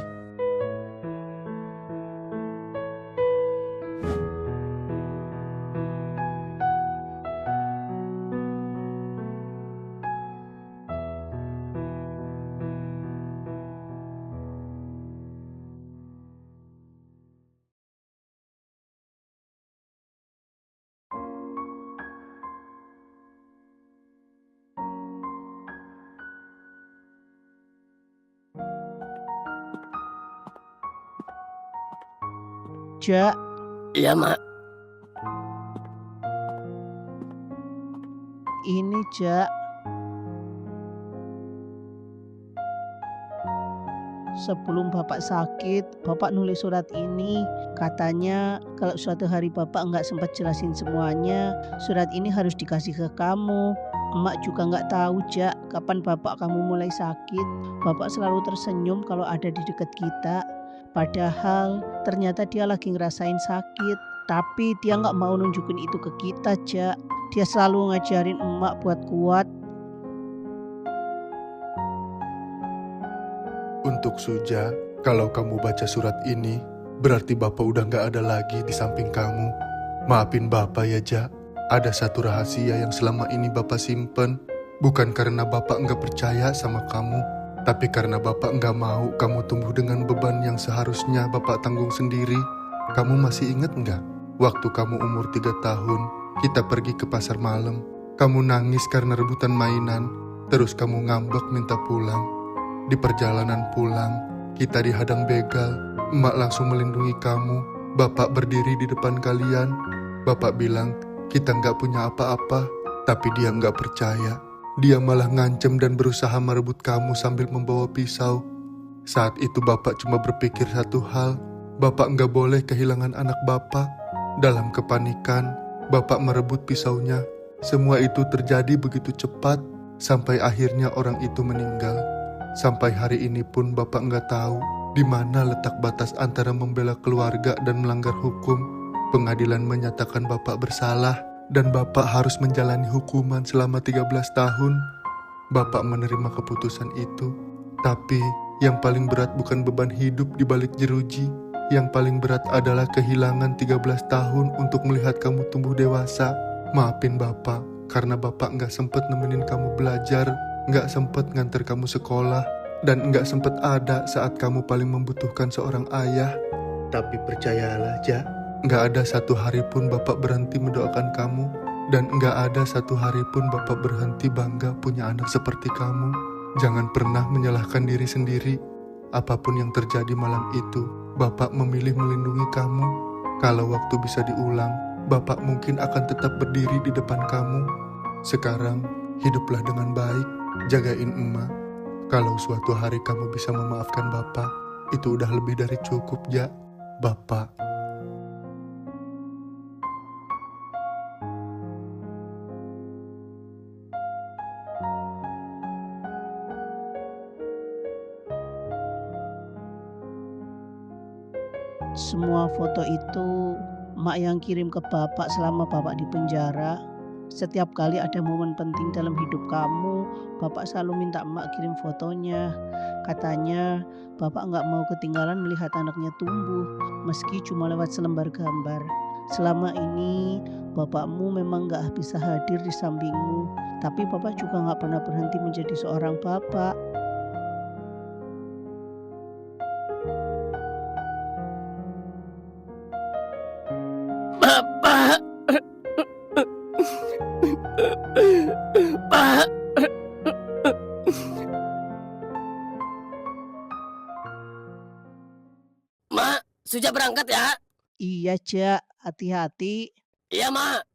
Jak, Iya Mak. ini Jak. Sebelum Bapak sakit, Bapak nulis surat ini. Katanya kalau suatu hari Bapak nggak sempat jelasin semuanya, surat ini harus dikasih ke kamu. Emak juga nggak tahu, Jak, kapan Bapak kamu mulai sakit. Bapak selalu tersenyum kalau ada di dekat kita. Padahal ternyata dia lagi ngerasain sakit. Tapi dia nggak mau nunjukin itu ke kita, Jak. Dia selalu ngajarin emak buat kuat. Untuk Suja, kalau kamu baca surat ini, berarti Bapak udah gak ada lagi di samping kamu. Maafin Bapak ya, Ja. Ada satu rahasia yang selama ini Bapak simpen. Bukan karena Bapak nggak percaya sama kamu, tapi karena Bapak nggak mau kamu tumbuh dengan beban yang seharusnya Bapak tanggung sendiri. Kamu masih ingat nggak? Waktu kamu umur 3 tahun, kita pergi ke pasar malam. Kamu nangis karena rebutan mainan, terus kamu ngambek minta pulang. Di perjalanan pulang, kita dihadang begal. Emak langsung melindungi kamu. Bapak berdiri di depan kalian. Bapak bilang, kita nggak punya apa-apa, tapi dia nggak percaya. Dia malah ngancem dan berusaha merebut kamu sambil membawa pisau. Saat itu Bapak cuma berpikir satu hal, Bapak nggak boleh kehilangan anak Bapak. Dalam kepanikan, Bapak merebut pisaunya. Semua itu terjadi begitu cepat, sampai akhirnya orang itu meninggal. Sampai hari ini pun Bapak nggak tahu di mana letak batas antara membela keluarga dan melanggar hukum. Pengadilan menyatakan Bapak bersalah dan Bapak harus menjalani hukuman selama 13 tahun. Bapak menerima keputusan itu. Tapi yang paling berat bukan beban hidup di balik jeruji. Yang paling berat adalah kehilangan 13 tahun untuk melihat kamu tumbuh dewasa. Maafin Bapak karena Bapak nggak sempet nemenin kamu belajar, nggak sempet nganter kamu sekolah, dan nggak sempet ada saat kamu paling membutuhkan seorang ayah. Tapi percayalah, Ja, nggak ada satu hari pun Bapak berhenti mendoakan kamu, dan nggak ada satu hari pun Bapak berhenti bangga punya anak seperti kamu. Jangan pernah menyalahkan diri sendiri. Apapun yang terjadi malam itu, Bapak memilih melindungi kamu. Kalau waktu bisa diulang, Bapak mungkin akan tetap berdiri di depan kamu. Sekarang, hiduplah dengan baik, jagain emak. Kalau suatu hari kamu bisa memaafkan Bapak, itu udah lebih dari cukup, Ja. Bapak. Semua foto itu Mak yang kirim ke Bapak selama Bapak di penjara. Setiap kali ada momen penting dalam hidup kamu, Bapak selalu minta Mak kirim fotonya. Katanya Bapak nggak mau ketinggalan melihat anaknya tumbuh, meski cuma lewat selembar gambar. Selama ini Bapakmu memang nggak bisa hadir di sampingmu, tapi Bapak juga nggak pernah berhenti menjadi seorang Bapak. Bapak. Pak. Mak, sudah berangkat ya? Iya, Ja, hati-hati. Iya, Mak.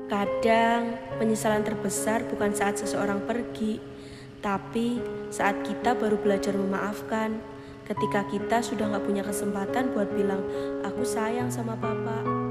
Kadang penyesalan terbesar bukan saat seseorang pergi, tapi saat kita baru belajar memaafkan. Ketika kita sudah gak punya kesempatan buat bilang, aku sayang sama Bapak.